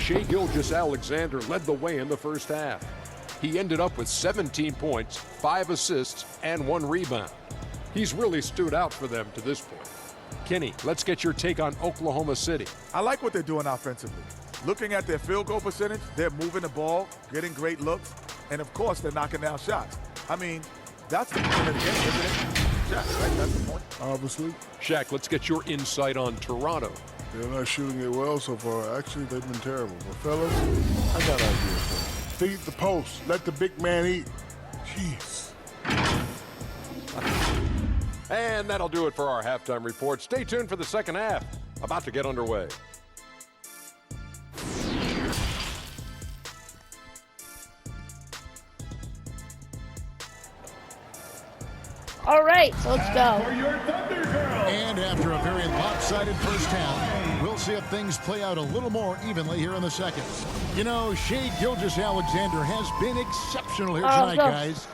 Speaker 11: Shai Gilgeous-Alexander led the way in the first half. He ended up with 17 points, 5 assists, and 1 rebound. He's really stood out for them to this point. Kenny, let's get your take on Oklahoma City.
Speaker 12: I like what they're doing offensively. Looking at their field goal percentage, they're moving the ball, getting great looks, and of course, they're knocking down shots. I mean, that's the point of the game, isn't it? Shots, right? That's the point.
Speaker 9: Obviously,
Speaker 11: Shaq, let's get your insight on Toronto.
Speaker 9: they're not shooting it well so far. Actually, they've been terrible. But fellas, I got ideas for you. Feed the post. Let the big man eat. Jeez.
Speaker 11: And that'll do it for our halftime report. Stay tuned for the second half. About to get underway.
Speaker 1: All right, so let's go.
Speaker 5: And after a very lopsided first half, we'll see if things play out a little more evenly here in the second. You know, Shai Gilgeous-Alexander has been exceptional here tonight,
Speaker 1: go.
Speaker 5: guys.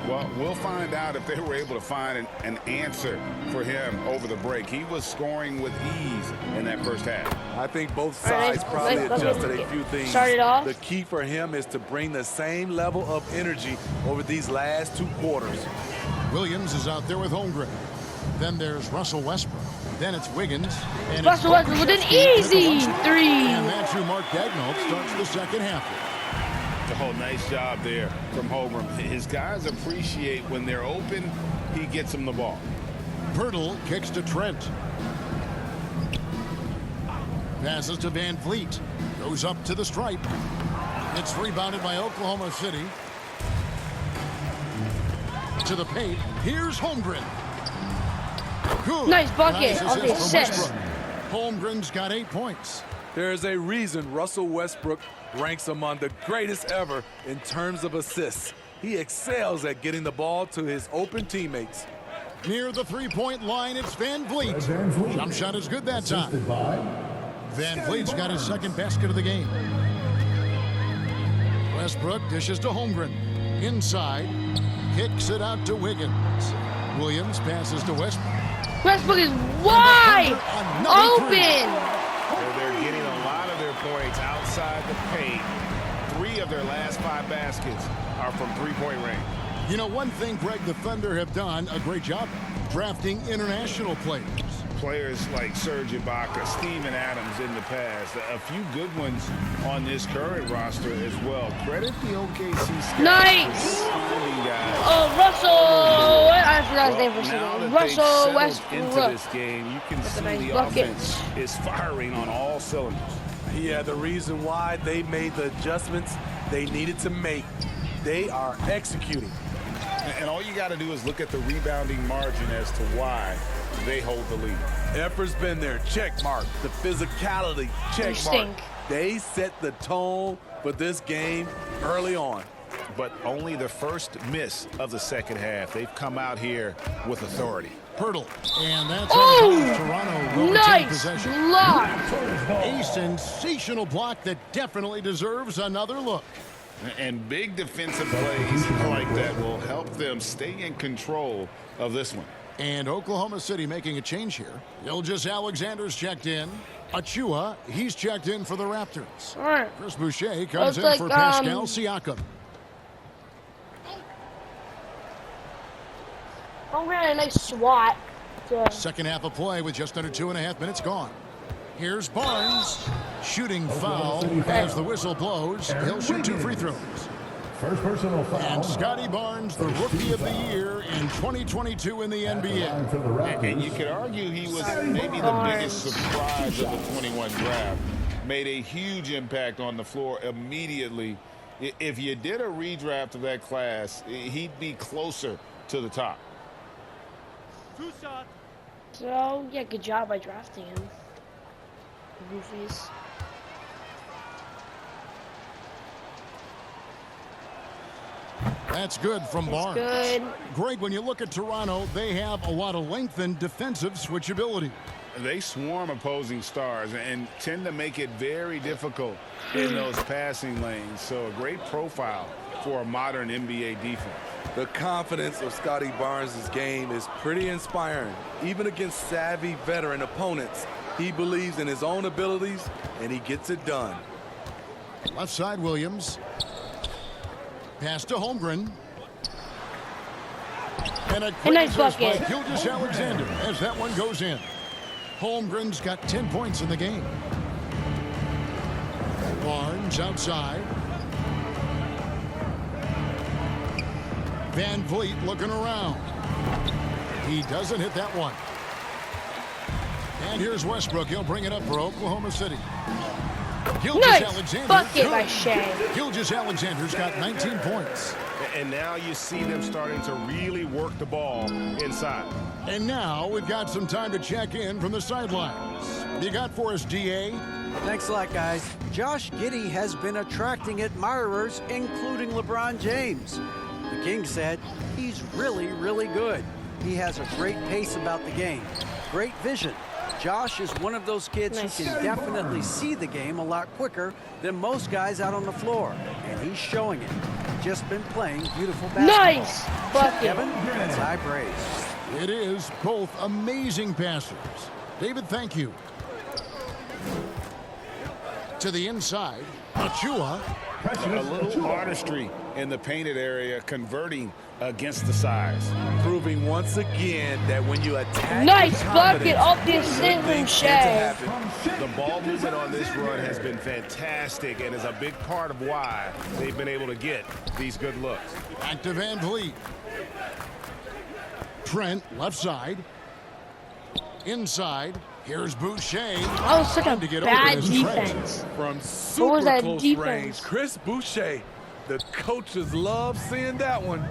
Speaker 7: Well, we'll find out if they were able to find an answer for him over the break. He was scoring with ease in that first half.
Speaker 6: I think both
Speaker 1: All right,
Speaker 6: sides probably
Speaker 1: let's
Speaker 6: adjusted a few things.
Speaker 1: start it off.
Speaker 6: The key for him is to bring the same level of energy over these last 2 quarters.
Speaker 5: Williams is out there with Holmgren. Then there's Russell Westbrook. Then it's Wiggins. And
Speaker 1: Russell
Speaker 5: it's
Speaker 1: Westbrook with an
Speaker 5: Pokusevski
Speaker 1: easy
Speaker 5: to the
Speaker 1: 3.
Speaker 5: And that's who Mark Daigneault starts the second half with.
Speaker 7: Oh, nice job there from Holmgren. His guys appreciate when they're open, he gets them the ball.
Speaker 5: Pirtle kicks to Trent. Passes to Van Vliet. Goes up to the stripe. It's rebounded by Oklahoma City. To the paint. Here's Holmgren. Good.
Speaker 1: Nice bucket.
Speaker 5: Nice
Speaker 1: Okay,
Speaker 5: assist from
Speaker 1: 6.
Speaker 5: Westbrook. Holmgren's got 8 points.
Speaker 6: There's a reason Russell Westbrook ranks among the greatest ever in terms of assists. He excels at getting the ball to his open teammates.
Speaker 5: Near the three-point line, it's Van Vliet.
Speaker 8: Van Vliet.
Speaker 5: Jump shot is good that time.
Speaker 8: Assisted by
Speaker 5: Van Vliet's got his second basket of the game. Westbrook dishes to Holmgren. Inside. Kicks it out to Wiggins. Williams passes to Westbrook.
Speaker 1: Westbrook is wide
Speaker 5: Another three.
Speaker 1: open.
Speaker 7: They're getting a lot of their points outside the paint. 3 of their last 5 baskets are from three-point range.
Speaker 5: You know, one thing, Greg, the Thunder have done a great job drafting international players.
Speaker 7: Players like Serge Ibaka, Steven Adams in the past, a few good ones on this current roster as well. Credit the OKC scouts
Speaker 1: Nice.
Speaker 7: for finding guys.
Speaker 1: Oh, Russell. I forgot his name for a
Speaker 7: Now
Speaker 1: second.
Speaker 7: that they've
Speaker 1: Russell
Speaker 7: settled into
Speaker 1: Westbrook.
Speaker 7: this game, you can
Speaker 1: With a
Speaker 7: see
Speaker 1: nice
Speaker 7: the
Speaker 1: bucket.
Speaker 7: offense is firing on all cylinders.
Speaker 6: Yeah, the reason why they made the adjustments they needed to make. They are executing.
Speaker 7: And all you got to do is look at the rebounding margin as to why they hold the lead.
Speaker 6: Effort's been there, check mark. The physicality, check mark. They set the tone for this game early on.
Speaker 7: But only the first miss of the second half. They've come out here with authority.
Speaker 5: Hurdle. And that's how Toronto will retain possession.
Speaker 1: Block.
Speaker 5: A sensational block that definitely deserves another look.
Speaker 7: And big defensive plays like that will help them stay in control of this one.
Speaker 5: And Oklahoma City making a change here. Gilgeous Alexander's checked in. Achua, he's checked in for the Raptors.
Speaker 1: Right.
Speaker 5: Chris Boucher comes in for Pascal Siakam.
Speaker 1: I'm getting a nice swat.
Speaker 5: Second half of play with just under 2.5 minutes gone. Here's Barnes. Shooting foul as the whistle blows. He'll shoot 2 free throws.
Speaker 8: First personal foul.
Speaker 5: And Scotty Barnes, the Rookie of the Year in 2022 in the NBA.
Speaker 7: And you could argue he was maybe the biggest surprise of the 21 draft. Made a huge impact on the floor immediately. If you did a redraft of that class, he'd be closer to the top.
Speaker 1: So, yeah, good job by drafting him. Goofies.
Speaker 5: That's good from Barnes.
Speaker 1: Good.
Speaker 5: Greg, when you look at Toronto, they have a lot of length and defensive switchability.
Speaker 7: They swarm opposing stars and tend to make it very difficult in those passing lanes. So a great profile for a modern NBA defense.
Speaker 6: The confidence of Scotty Barnes' game is pretty inspiring. Even against savvy veteran opponents, he believes in his own abilities, and he gets it done.
Speaker 5: Left side, Williams. Pass to Holmgren. And a quick
Speaker 1: nice
Speaker 5: assist by
Speaker 1: bucket.
Speaker 5: Gilgeous Alexander as that one goes in. Holmgren's got 10 points in the game. Barnes outside. Van Vliet looking around. He doesn't hit that one. And here's Westbrook. He'll bring it up for Oklahoma City.
Speaker 1: Nice
Speaker 5: Alexander.
Speaker 1: bucket by Shai.
Speaker 5: Gilgeous Alexander's got 19 points.
Speaker 7: And now you see them starting to really work the ball inside.
Speaker 5: And now we've got some time to check in from the sidelines. You got for us, DA?
Speaker 10: Thanks a lot, guys. Josh Giddey has been attracting admirers, including LeBron James. The King said he's really, really good. He has a great pace about the game, great vision. Josh is one of those kids who can definitely see the game a lot quicker than most guys out on the floor, and he's showing it. Just been playing beautiful basketball.
Speaker 1: Nice bucket.
Speaker 10: Kevin, that's high praise.
Speaker 5: It is both amazing passers. David, thank you. To the inside, Achua.
Speaker 7: A little artistry in the painted area, converting against the size.
Speaker 6: Proving once again that when you attack
Speaker 1: Nice bucket off the assist from Shai.
Speaker 7: The ball movement on this run has been fantastic and is a big part of why they've been able to get these good looks.
Speaker 5: Back to Van Vliet. Trent, left side. Inside. Here's Boucher.
Speaker 1: That was such a bad defense.
Speaker 6: From super
Speaker 1: that
Speaker 6: close
Speaker 1: defense?
Speaker 6: range, Chris Boucher. The coaches love seeing that one.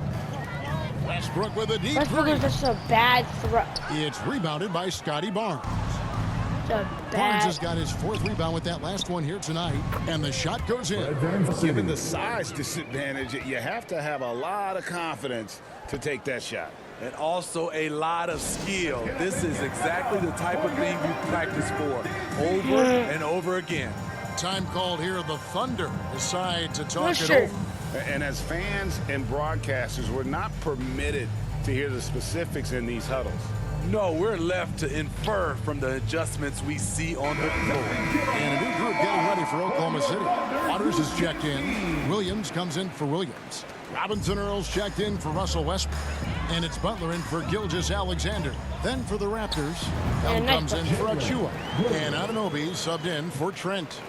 Speaker 5: Westbrook with a deep
Speaker 1: Westbrook
Speaker 5: three.
Speaker 1: is just a bad throw.
Speaker 5: It's rebounded by Scotty Barnes.
Speaker 1: It's a
Speaker 5: Barnes has
Speaker 1: bad.
Speaker 5: got his 4th rebound with that last one here tonight. And the shot goes in.
Speaker 7: Given the size disadvantage, you have to have a lot of confidence to take that shot.
Speaker 6: And also a lot of skill. This is exactly the type of thing you practice for over and over again.
Speaker 5: Time called here. The Thunder decide to talk it
Speaker 1: Sure.
Speaker 5: over.
Speaker 7: And as fans and broadcasters, we're not permitted to hear the specifics in these huddles.
Speaker 6: No, we're left to infer from the adjustments we see on the floor.
Speaker 5: And a new group getting ready for Oklahoma City. Waters is checked in. Williams comes in for Williams. Robinson Earls checked in for Russell Westbrook. And it's Butler in for Gilgeous Alexander. Then for the Raptors, Bell comes in for Achua. And Anunoby subbed in for Trent.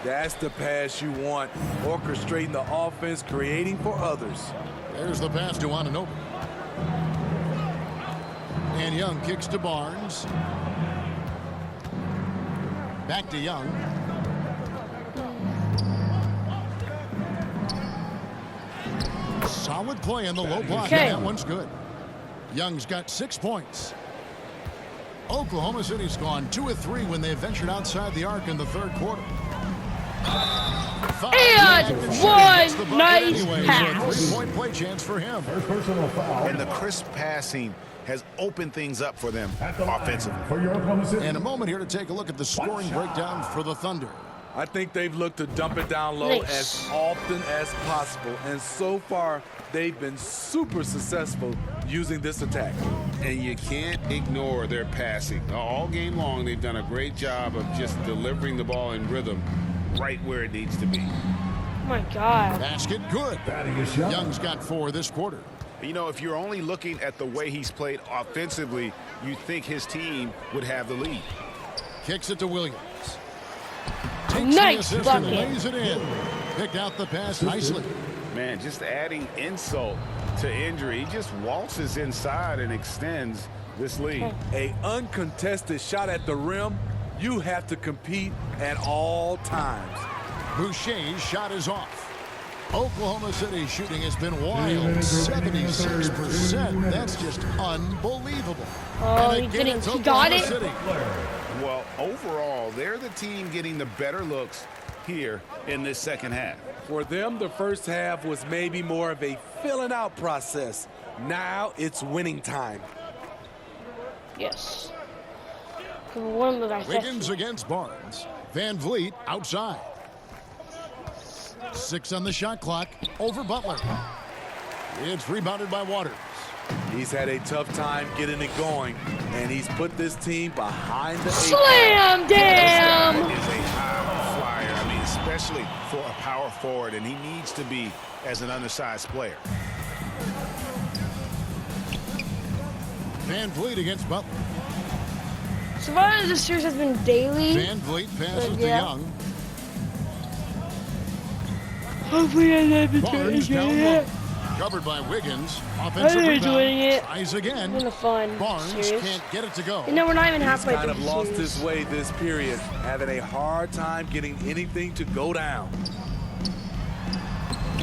Speaker 6: That's the pass you want. Orchestrating the offense, creating for others.
Speaker 5: There's the pass to Anunoby. And Young kicks to Barnes. Back to Young. Solid play in the low block,
Speaker 1: Okay.
Speaker 5: and that one's good. Young's got 6 points. Oklahoma City's gone 2 of 3 when they ventured outside the arc in the third quarter.
Speaker 1: And one nice
Speaker 5: Anyway,
Speaker 1: pass.
Speaker 5: so a 3-point play chance for him.
Speaker 8: First personal foul.
Speaker 7: And the crisp passing has opened things up for them offensively.
Speaker 8: For your Oklahoma City.
Speaker 5: And a moment here to take a look at the scoring breakdown for the Thunder.
Speaker 6: I think they've looked to dump it down low
Speaker 1: Nice.
Speaker 6: as often as possible. And so far, they've been super successful using this attack.
Speaker 7: And you can't ignore their passing. All game long, they've done a great job of just delivering the ball in rhythm right where it needs to be.
Speaker 1: Oh my God.
Speaker 5: Basket good.
Speaker 8: Thaddeus Young.
Speaker 5: Young's got 4 this quarter.
Speaker 7: You know, if you're only looking at the way he's played offensively, you think his team would have the lead.
Speaker 5: Kicks it to Williams. Takes
Speaker 1: Nice
Speaker 5: the assist and
Speaker 1: bucket.
Speaker 5: lays it in. Picked out the pass nicely.
Speaker 7: Man, just adding insult to injury. He just waltzes inside and extends this lead.
Speaker 6: A uncontested shot at the rim, you have to compete at all times.
Speaker 5: Boucher's shot is off. Oklahoma City shooting has been wild. 76%. That's just unbelievable.
Speaker 1: Oh,
Speaker 5: And
Speaker 1: he
Speaker 5: again,
Speaker 1: didn't.
Speaker 5: it's
Speaker 1: He got
Speaker 5: Oklahoma
Speaker 1: it.
Speaker 5: City.
Speaker 7: Well, overall, they're the team getting the better looks here in this second half.
Speaker 6: For them, the first half was maybe more of a filling out process. Now it's winning time.
Speaker 1: Yes. One of the guys.
Speaker 5: Wiggins against Barnes. Van Vliet outside. 6 on the shot clock. Over Butler. It's rebounded by Waters.
Speaker 6: He's had a tough time getting it going, and he's put this team behind the eight.
Speaker 1: Slam! Damn!
Speaker 7: Is a high flyer. I mean, especially for a power forward, and he needs to be as an undersized player.
Speaker 5: Van Vliet against Butler.
Speaker 1: So far as this series has been daily.
Speaker 5: Van Vliet passes to
Speaker 1: Yeah.
Speaker 5: Young.
Speaker 1: Hopefully I never
Speaker 5: Barnes
Speaker 1: do
Speaker 5: down
Speaker 1: it.
Speaker 5: low. Covered by Wiggins. Offensive
Speaker 1: I'm
Speaker 5: rebound.
Speaker 1: doing it.
Speaker 5: Tries
Speaker 1: It's
Speaker 5: again.
Speaker 1: been a fun
Speaker 5: Barnes
Speaker 1: series.
Speaker 5: can't get it to go.
Speaker 1: You know, we're not even
Speaker 6: He's
Speaker 1: halfway
Speaker 6: kind
Speaker 1: through
Speaker 6: of
Speaker 1: the
Speaker 6: lost
Speaker 1: series.
Speaker 6: his way this period, having a hard time getting anything to go down.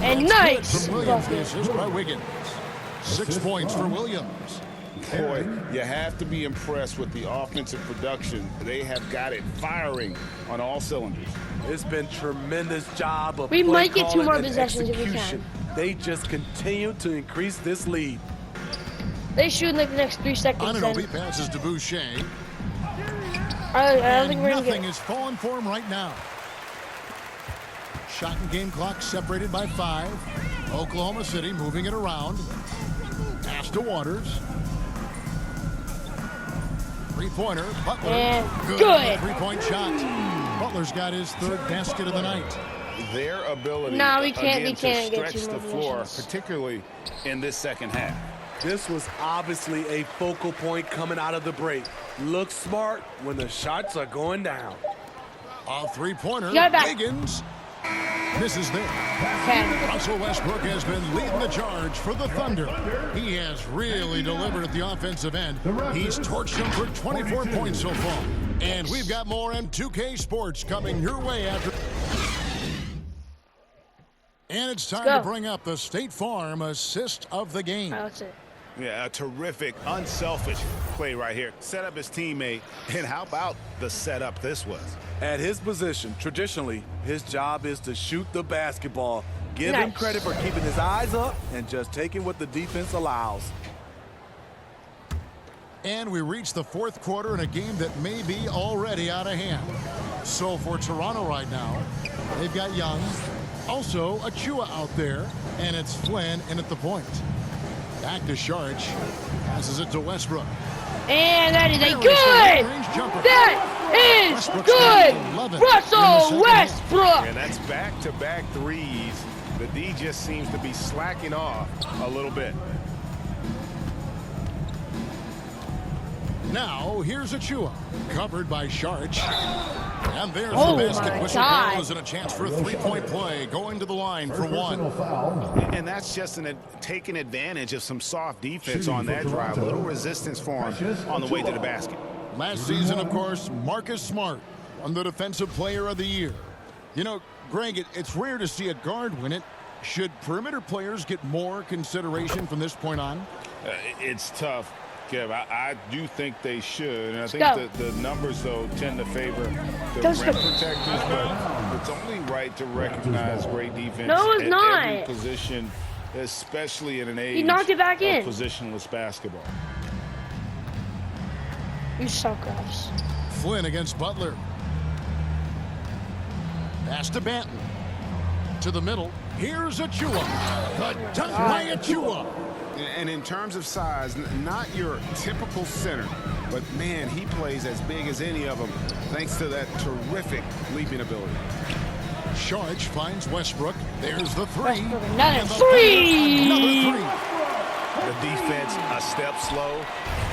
Speaker 1: And
Speaker 5: That's good
Speaker 1: nice
Speaker 5: from Williams. The
Speaker 1: bucket.
Speaker 5: assist by Wiggins. 6 points for Williams.
Speaker 7: Boy, you have to be impressed with the offensive production. They have got it firing on all cylinders.
Speaker 6: It's been tremendous job of
Speaker 1: We
Speaker 6: play
Speaker 1: might get 2
Speaker 6: calling
Speaker 1: more
Speaker 6: and
Speaker 1: possessions if we
Speaker 6: execution. They just continue to increase this lead.
Speaker 1: They shoot in like the next 3 seconds.
Speaker 5: Anunoby
Speaker 1: Then.
Speaker 5: passes to Boucher.
Speaker 1: I don't
Speaker 5: And
Speaker 1: think we're gonna
Speaker 5: nothing
Speaker 1: get.
Speaker 5: is falling for him right now. Shot and game clock separated by 5. Oklahoma City moving it around. Pass to Waters. 3-pointer. Butler.
Speaker 1: And
Speaker 5: Good.
Speaker 1: good.
Speaker 5: 3-point shot. Butler's got his 3rd basket of the night.
Speaker 7: Their ability
Speaker 1: No, we can't-
Speaker 7: again,
Speaker 1: we can't
Speaker 7: to
Speaker 1: get
Speaker 7: stretch
Speaker 1: 2 more
Speaker 7: the floor,
Speaker 1: possessions.
Speaker 7: particularly in this second half.
Speaker 6: This was obviously a focal point coming out of the break. Look smart when the shots are going down.
Speaker 5: A 3-pointer.
Speaker 1: Got it back.
Speaker 5: Wiggins misses there.
Speaker 1: Okay.
Speaker 5: Russell Westbrook has been leading the charge for the Thunder. He has really delivered at the offensive end. He's torched them for 24 points so far. And we've got more M2K Sports coming your way after. And it's time to bring up the State Farm assist of the game.
Speaker 1: That's it.
Speaker 7: Yeah, a terrific, unselfish play right here. Set up his teammate, and how about the setup this was?
Speaker 6: At his position, traditionally, his job is to shoot the basketball. Give him
Speaker 1: Nice.
Speaker 6: credit for keeping his eyes up and just taking what the defense allows.
Speaker 5: And we reach the 4th quarter in a game that may be already out of hand. So for Toronto right now, they've got Young, also Achua out there, and it's Flynn in at the point. Back to Sharch, passes it to Westbrook.
Speaker 1: And that is a
Speaker 5: There is the
Speaker 1: good.
Speaker 5: long-range jumper.
Speaker 1: That is
Speaker 5: Westbrook's got 11
Speaker 1: good.
Speaker 5: in the
Speaker 1: Russell
Speaker 5: second
Speaker 1: Westbrook.
Speaker 7: And that's back-to-back threes. The D just seems to be slacking off a little bit.
Speaker 5: Now, here's Achua, covered by Sharch. And there's
Speaker 1: Oh
Speaker 5: the basket.
Speaker 1: my
Speaker 5: Whistle
Speaker 1: God.
Speaker 5: goes, and a chance for a 3-point play, going to the line for
Speaker 8: Personal
Speaker 5: 1.
Speaker 8: foul.
Speaker 7: And that's just taking advantage of some soft defense on that drive. A little resistance for him on the way to the basket.
Speaker 5: Last season, of course, Marcus Smart won the Defensive Player of the Year. You know, Greg, it's rare to see a guard win it, Should perimeter players get more consideration from this point on?
Speaker 7: It's tough, Kev. I do think they should. And I think
Speaker 1: go.
Speaker 7: the numbers, though, tend to favor the
Speaker 1: Let's
Speaker 7: rim
Speaker 1: go.
Speaker 7: protectors. But it's only right to recognize great defense
Speaker 1: No, it's
Speaker 7: at
Speaker 1: not.
Speaker 7: every position, especially in an age
Speaker 1: knocked it back
Speaker 7: of
Speaker 1: in.
Speaker 7: positionless basketball.
Speaker 1: You suck, guys.
Speaker 5: Flynn against Butler. Pass to Banton. To the middle. Here's Achua. The dunk by Achua.
Speaker 13: And in terms of size, not your typical center, but man, he plays as big as any of them thanks to that terrific leaping ability.
Speaker 5: Sharge finds Westbrook. There's the three.
Speaker 1: Another three.
Speaker 5: Another three.
Speaker 14: The defense a step slow.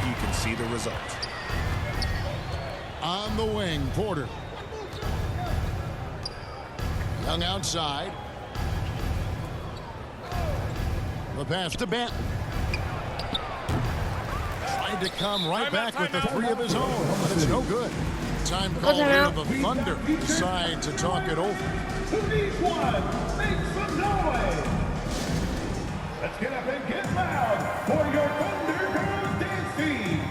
Speaker 14: You can see the results.
Speaker 5: On the wing, Porter. Young outside. The pass to Banton. Tried to come right back with the three of his own, but it's no good. Time call here. The Thunder decide to talk it over.
Speaker 8: Who needs one? Make some noise! Let's get up and get loud for your Thunder Girls dance team!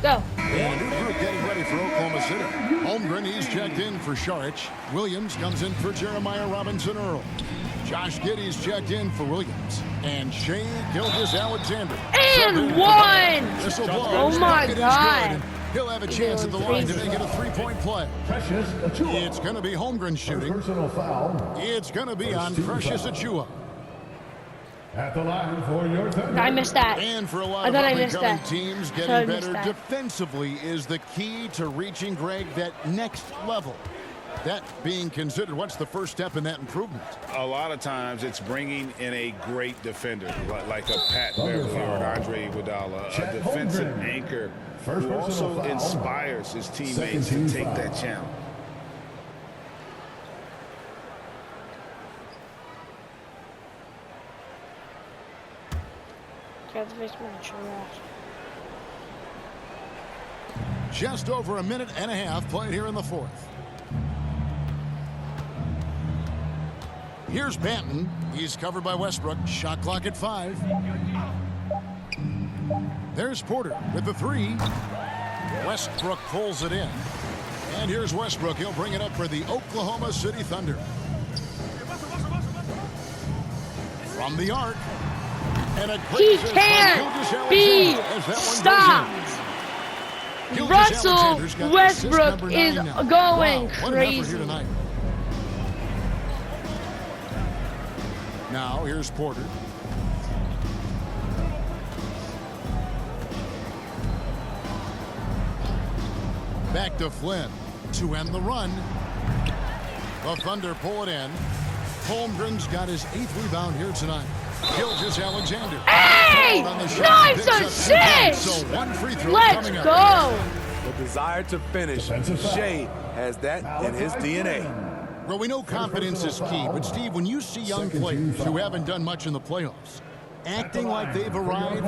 Speaker 1: Go.
Speaker 5: And new group getting ready for Oklahoma City. Holmgren, he's checked in for Sharich. Williams comes in for Jeremiah Robinson-Earl. Josh Giddey's checked in for Williams. And Shai Gilgeous-Alexander.
Speaker 1: And one!
Speaker 5: This'll blow.
Speaker 1: Oh my
Speaker 5: Bucket is
Speaker 1: God.
Speaker 5: good. He'll have a chance at the line to make it a three-point play.
Speaker 8: Precious Achua.
Speaker 5: It's going to be Holmgren shooting.
Speaker 8: Personal foul.
Speaker 5: It's going to be on Precious Achua.
Speaker 8: At the line for your Thunder.
Speaker 1: I missed that.
Speaker 5: And for a lot
Speaker 1: I
Speaker 5: of
Speaker 1: thought I missed
Speaker 5: up-and-coming
Speaker 1: that.
Speaker 5: teams,
Speaker 1: Totally
Speaker 5: getting
Speaker 1: missed
Speaker 5: better
Speaker 1: that.
Speaker 5: defensively is the key to reaching, Greg, that next level. That being considered, what's the first step in that improvement?
Speaker 7: A lot of times it's bringing in a great defender, like a Pat Beverly or an Andre Iguodala, a defensive anchor who also inspires his teammates to take that challenge.
Speaker 5: Just over a minute and a half played here in the fourth. Here's Banton. He's covered by Westbrook. Shot clock at 5. There's Porter with the three. Westbrook pulls it in. And here's Westbrook. He'll bring it up for the Oklahoma City Thunder. From the arc. And a
Speaker 1: He can't be stopped. Russell Westbrook is going crazy.
Speaker 5: Now here's Porter. Back to Flynn to end the run. The Thunder pull it in. Holmgren's got his 8th rebound here tonight. Gilgeous-Alexander.
Speaker 1: Hey! 9 to 6!
Speaker 5: So one free throw
Speaker 1: Let's
Speaker 5: coming
Speaker 1: go!
Speaker 5: up.
Speaker 12: The desire to finish. Shai has that in his DNA.
Speaker 5: Well, we know confidence is key, but Steve, when you see young players who haven't done much in the playoffs, acting like they've arrived,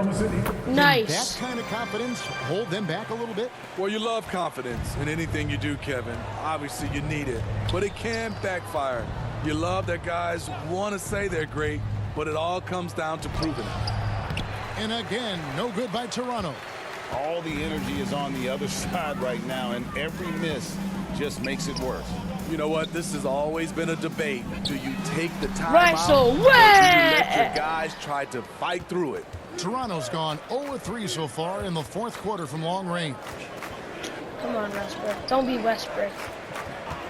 Speaker 1: nice.
Speaker 5: That kind of confidence hold them back a little bit?
Speaker 12: Well, you love confidence in anything you do, Kevin. Obviously, you need it, but it can backfire. You love that guys want to say they're great, but it all comes down to proving it.
Speaker 5: And again, no good by Toronto.
Speaker 7: All the energy is on the other side right now, and every miss just makes it worse.
Speaker 12: You know what? This has always been a debate. Do you take the time
Speaker 1: Russell
Speaker 12: out, or do you let your
Speaker 1: West!
Speaker 12: guys try to fight through it?
Speaker 5: Toronto's gone 0-3 so far in the fourth quarter from long range.
Speaker 1: Come on, Westbrook. Don't be Westbrook.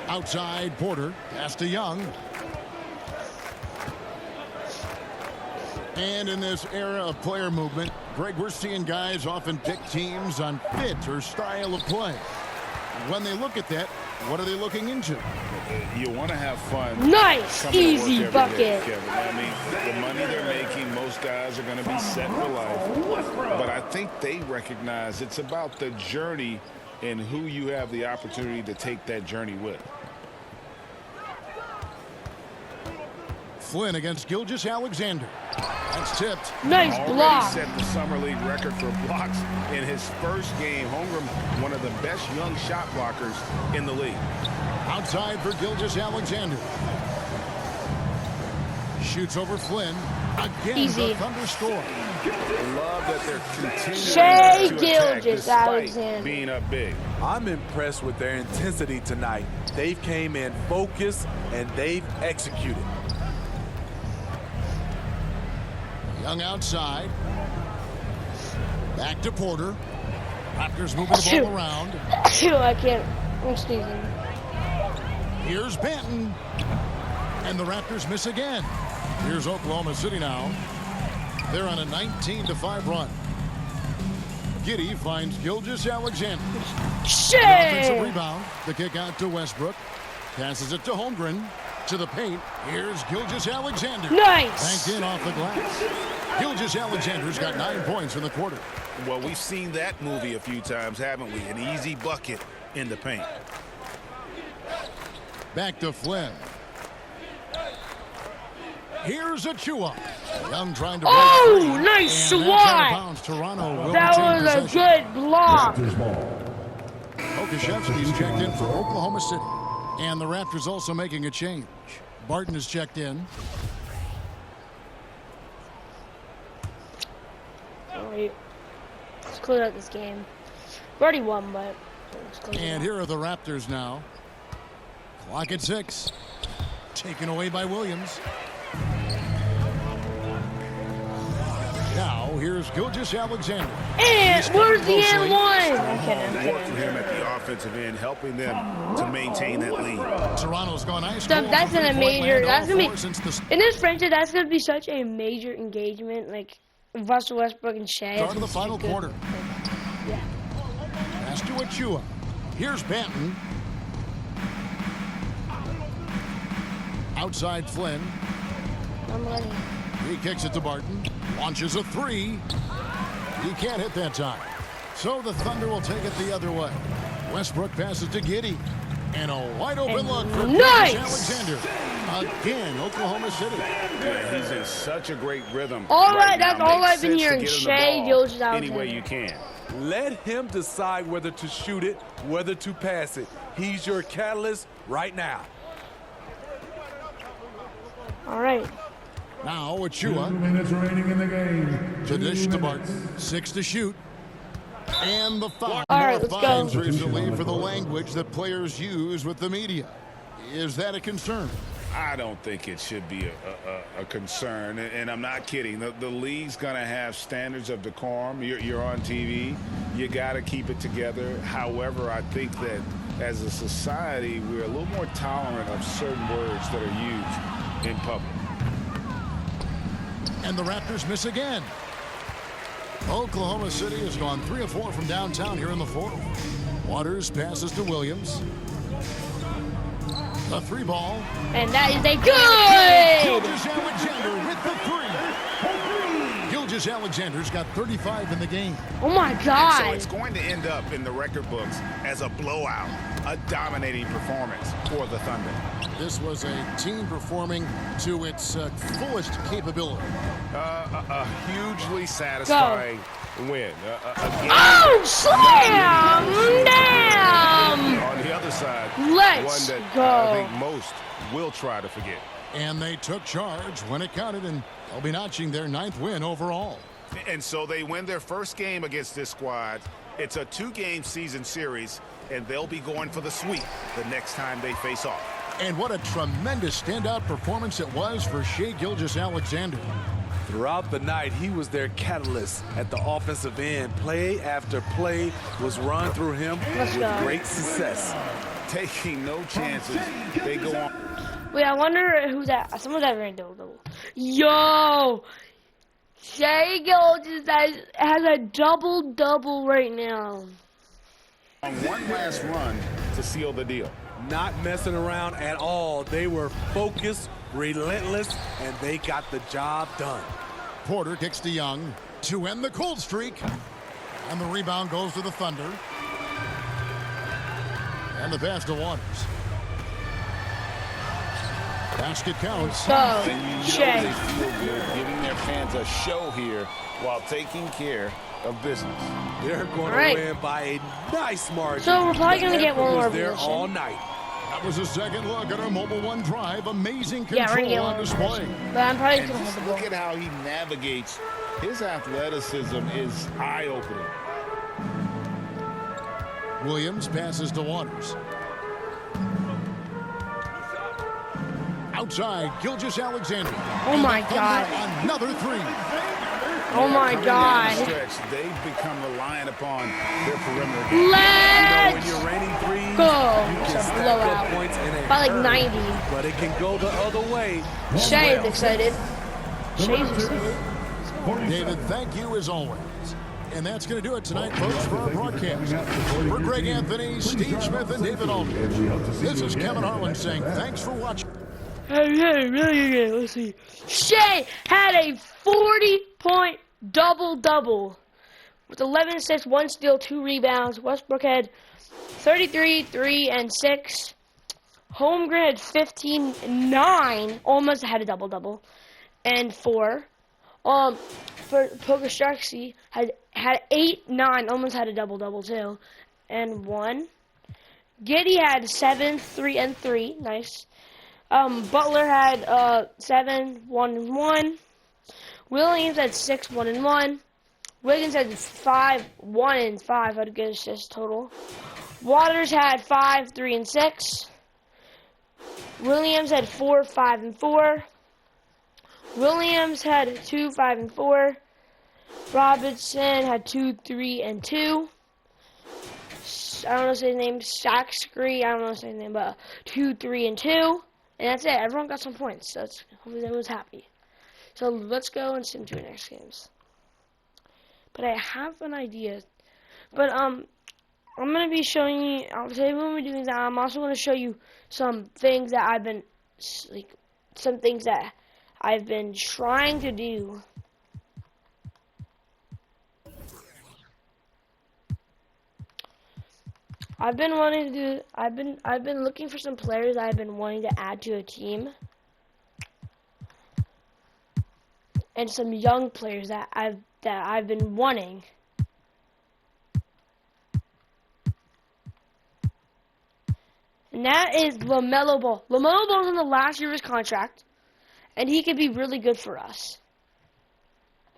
Speaker 5: Outside, Porter. Pass to Young. And in this era of player movement, Greg, we're seeing guys often pick teams on fit or style of play. When they look at that, what are they looking into?
Speaker 7: You want to have fun.
Speaker 1: Nice,
Speaker 7: coming to work
Speaker 1: easy
Speaker 7: every
Speaker 1: bucket.
Speaker 7: day, Kevin. I mean, the money they're making, most guys are going to be set for life. But I think they recognize it's about the journey and who you have the opportunity to take that journey with.
Speaker 5: Flynn against Gilgeous-Alexander. That's tipped.
Speaker 1: Nice
Speaker 7: Already
Speaker 1: block.
Speaker 7: set the summer league record for blocks in his first game. Holmgren, one of the best young shot blockers in the league.
Speaker 5: Outside for Gilgeous-Alexander. Shoots over Flynn. Again,
Speaker 1: Easy.
Speaker 5: the Thunder score.
Speaker 7: Love that they're continuing
Speaker 1: Shai
Speaker 7: to attack despite
Speaker 1: Gilgeous-Alexander.
Speaker 7: being up big.
Speaker 12: I'm impressed with their intensity tonight. They've came in focused and they've executed.
Speaker 5: Young outside. Back to Porter. Raptors moving the ball around.
Speaker 1: I can't. I'm sneezing.
Speaker 5: Here's Banton. And the Raptors miss again. Here's Oklahoma City now. They're on a 19-5 run. Giddey finds Gilgeous-Alexander. Offensive rebound. The kick out to Westbrook. Passes it to Holmgren. To the paint. Here's Gilgeous-Alexander.
Speaker 1: Nice.
Speaker 5: Banked in off the glass. Gilgeous-Alexander's got 9 points in the quarter.
Speaker 7: Well, we've seen that movie a few times, haven't we? An easy bucket in the paint.
Speaker 5: Back to Flynn. Here's Achua. Young trying to break free.
Speaker 1: Nice
Speaker 5: And that's out of
Speaker 1: swat.
Speaker 5: bounds. Toronto will
Speaker 1: That
Speaker 5: retain
Speaker 1: was a
Speaker 5: possession.
Speaker 1: good block.
Speaker 5: Okashevsky's checked in for Oklahoma City. And the Raptors also making a change. Barton is checked in.
Speaker 1: Alright. Let's close out this game. We already won, but let's close it
Speaker 5: And
Speaker 1: out.
Speaker 5: here are the Raptors now. Clock at 6. Taken away by Williams. Now, here's Gilgeous-Alexander.
Speaker 1: And where's the N1? I'm kidding.
Speaker 7: Work for him at the offensive end, helping them to maintain that lead.
Speaker 5: Toronto's gone ice.
Speaker 1: That's gonna major. That's gonna be in this friendship. That's gonna be such a major engagement, like Russell Westbrook and Shai.
Speaker 5: Start of the final quarter.
Speaker 1: Yeah.
Speaker 5: Pass to Achua. Here's Banton. Outside Flynn.
Speaker 1: I'm ready.
Speaker 5: He kicks it to Barton. Launches a 3. He can't hit that time. So the Thunder will take it the other way. Westbrook passes to Giddey. And a wide open look for Gilgeous-Alexander. Again, Oklahoma City.
Speaker 7: Yeah, he's in such a great rhythm.
Speaker 1: All right,
Speaker 7: now.
Speaker 1: that's all
Speaker 7: Makes
Speaker 1: I've been
Speaker 7: sense to
Speaker 1: hearing.
Speaker 7: get him the
Speaker 1: Shai
Speaker 7: ball
Speaker 1: Gilgeous-Alexander.
Speaker 7: any way you can.
Speaker 12: Let him decide whether to shoot it, whether to pass it. He's your catalyst right now.
Speaker 1: All right.
Speaker 5: Now
Speaker 8: 2
Speaker 5: Achua.
Speaker 8: minutes remaining in the game.
Speaker 5: To dish to Barton. 6 to shoot. And the foul.
Speaker 1: All right, let's go.
Speaker 5: Recently for the language that players use with the media. Is that a concern?
Speaker 7: I don't think it should be a concern, and I'm not kidding. The league's going to have standards of decorum. You're on TV. You got to keep it together. However, I think that as a society, we're a little more tolerant of certain words that are used in public.
Speaker 5: And the Raptors miss again. Oklahoma City has gone 3 of 4 from downtown here in the fourth. Waters passes to Williams. The 3 ball.
Speaker 1: And that is a good.
Speaker 5: Gilgeous-Alexander with the 3. Gilgeous-Alexander's got 35 in the game.
Speaker 1: Oh my
Speaker 7: And so
Speaker 1: God.
Speaker 7: it's going to end up in the record books as a blowout, a dominating performance for the Thunder.
Speaker 5: This was a team performing to its fullest capability.
Speaker 7: A hugely satisfying win.
Speaker 1: Oh, slam! Damn!
Speaker 7: On the other side,
Speaker 1: Let's
Speaker 7: one that
Speaker 1: go.
Speaker 7: I think most will try to forget.
Speaker 5: And they took charge when it counted, and they'll be notching their 9th win overall.
Speaker 7: And so they win their first game against this squad. It's a 2-game season series, and they'll be going for the sweep the next time they face off.
Speaker 5: And what a tremendous standout performance it was for Shai Gilgeous-Alexander.
Speaker 12: Throughout the night, he was their catalyst at the offensive end. Play after play was run through him with great success.
Speaker 7: Taking no chances. They go on.
Speaker 1: Wait, I wonder who that. Someone that ran double. Yo! Shai Gilgeous has a double-double right now.
Speaker 7: On one last run to seal the deal.
Speaker 12: Not messing around at all. They were focused, relentless, and they got the job done.
Speaker 5: Porter kicks to Young to end the cold streak. And the rebound goes to the Thunder. And the pass to Waters. Basket counts.
Speaker 1: Go,
Speaker 7: And you know
Speaker 1: Shai.
Speaker 7: they feel good giving their fans a show here while taking care of business.
Speaker 6: They're going
Speaker 1: Right.
Speaker 6: to win by a nice margin.
Speaker 1: So we're probably going to get one
Speaker 6: was
Speaker 1: more
Speaker 6: there
Speaker 1: position.
Speaker 6: all night.
Speaker 5: That was a second look at our Mobile One Drive. Amazing control
Speaker 1: Yeah, we're going to get one
Speaker 5: on
Speaker 1: more
Speaker 5: display.
Speaker 1: position. But I'm probably
Speaker 7: And
Speaker 1: going to
Speaker 7: just
Speaker 1: hold the
Speaker 7: look
Speaker 1: ball.
Speaker 7: at how he navigates. His athleticism is eye-opening.
Speaker 5: Williams passes to Waters. Outside, Gilgeous Alexander.
Speaker 1: Oh my God.
Speaker 5: Another three.
Speaker 1: Oh my
Speaker 7: Coming down the
Speaker 1: God.
Speaker 7: stretch, they've become reliant upon their perimeter game.
Speaker 6: When
Speaker 1: Let's
Speaker 6: you're raining threes,
Speaker 1: go.
Speaker 6: you can
Speaker 1: It's a
Speaker 6: stack up
Speaker 1: blowout.
Speaker 6: points in a
Speaker 1: By like
Speaker 6: hurry,
Speaker 1: 90.
Speaker 6: but it can go the other way.
Speaker 1: Shai is excited. Shai's excited.
Speaker 5: David, thank you as always. And that's going to do it tonight, folks, for our broadcast. For Greg Anthony, Steve Smith, and David Aldridge, this is Kevin Harlan saying thanks for watching.
Speaker 1: Hey, really good. Let's see. Shai had a 40-point double-double with 11 assists, 1 steal, 2 rebounds. Westbrook had 33, 3, and 6. Holmgren had 15, 9, almost had a double-double, and 4. For Pogostrexy had 8, 9, almost had a double-double too, and 1. Giddey had 7, 3, and 3. Nice. Butler had 7, 1, and 1. Williams had 6, 1, and 1. Wiggins had 5, 1, and 5. Had a good assist total. Waters had 5, 3, and 6. Williams had 4, 5, and 4. Williams had 2, 5, and 4. Robinson had 2, 3, and 2. I don't know his name. Saxcree, I don't know his name, but 2, 3, and 2. And that's it. Everyone got some points. So hopefully everyone's happy. So let's go and sim to our next games. But I have an idea. But I'm gonna be showing you. I'll tell you when we're doing that. I'm also gonna show you some things that I've been trying to do. I've been looking for some players I've been wanting to add to a team. And some young players that I've been wanting. And that is LaMelo Ball. LaMelo Ball's in the last year of his contract, and he could be really good for us.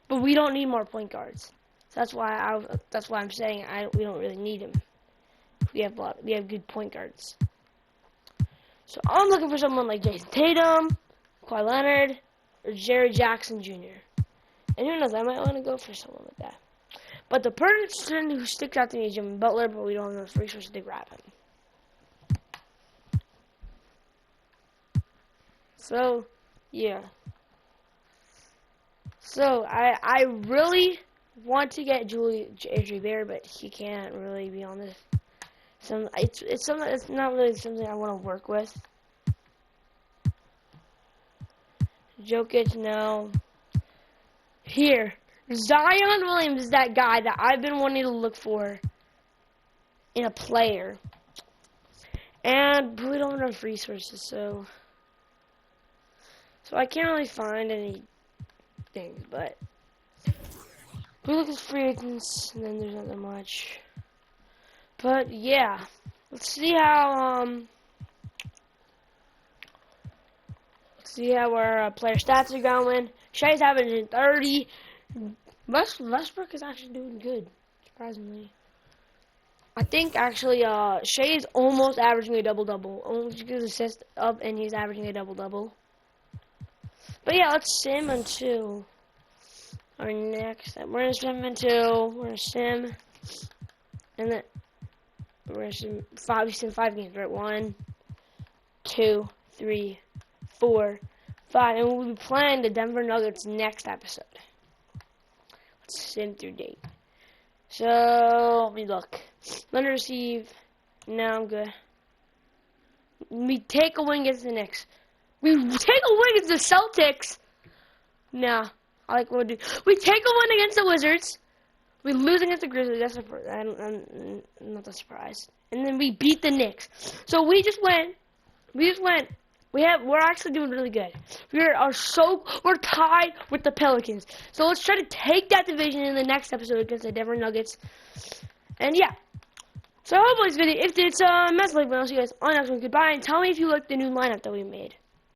Speaker 1: But we don't need more point guards. So that's why I'm saying we don't really need him. We have good point guards. So I'm looking for someone like Jason Tatum, Kawhi Leonard, or Jerry Jackson Jr. And who knows, I might want to go for someone like that. But the person who sticks out to me is Jimmy Butler, but we don't have enough resources to grab him. So, yeah. So, I really want to get Adrian Bear, but he can't really be on this. It's something that's not really something I want to work with. Jokic, no. Here, Zion Williams is that guy that I've been wanting to look for in a player. And we don't have enough resources, so I can't really find any things, but we look at free agents, and then there's not that much. But yeah, let's see how our player stats are going. Shai's averaging 30. Westbrook is actually doing good, surprisingly. I think actually Shai is almost averaging a double-double. Almost gets assist up, and he's averaging a double-double. But yeah, let's sim into our next. We're gonna sim into. We're gonna sim, and then we're gonna sim 5. We sim 5 games, right? 1, 2, 3, 4, 5, and we'll be playing the Denver Nuggets next episode. Let's sim through date. So let me look. Let me receive. No, I'm good. We take a win against the Knicks. We take a win against the Celtics. No, I like what we do. We take a win against the Wizards. We lose against the Grizzlies. I'm not that surprised. And then we beat the Knicks. So we just went We're actually doing really good. We're tied with the Pelicans. So let's try to take that division in the next episode against the Denver Nuggets. And yeah. So hopefully this video, if it's a mess like, I'll see you guys on the next one. Goodbye, and tell me if you like the new lineup that we made.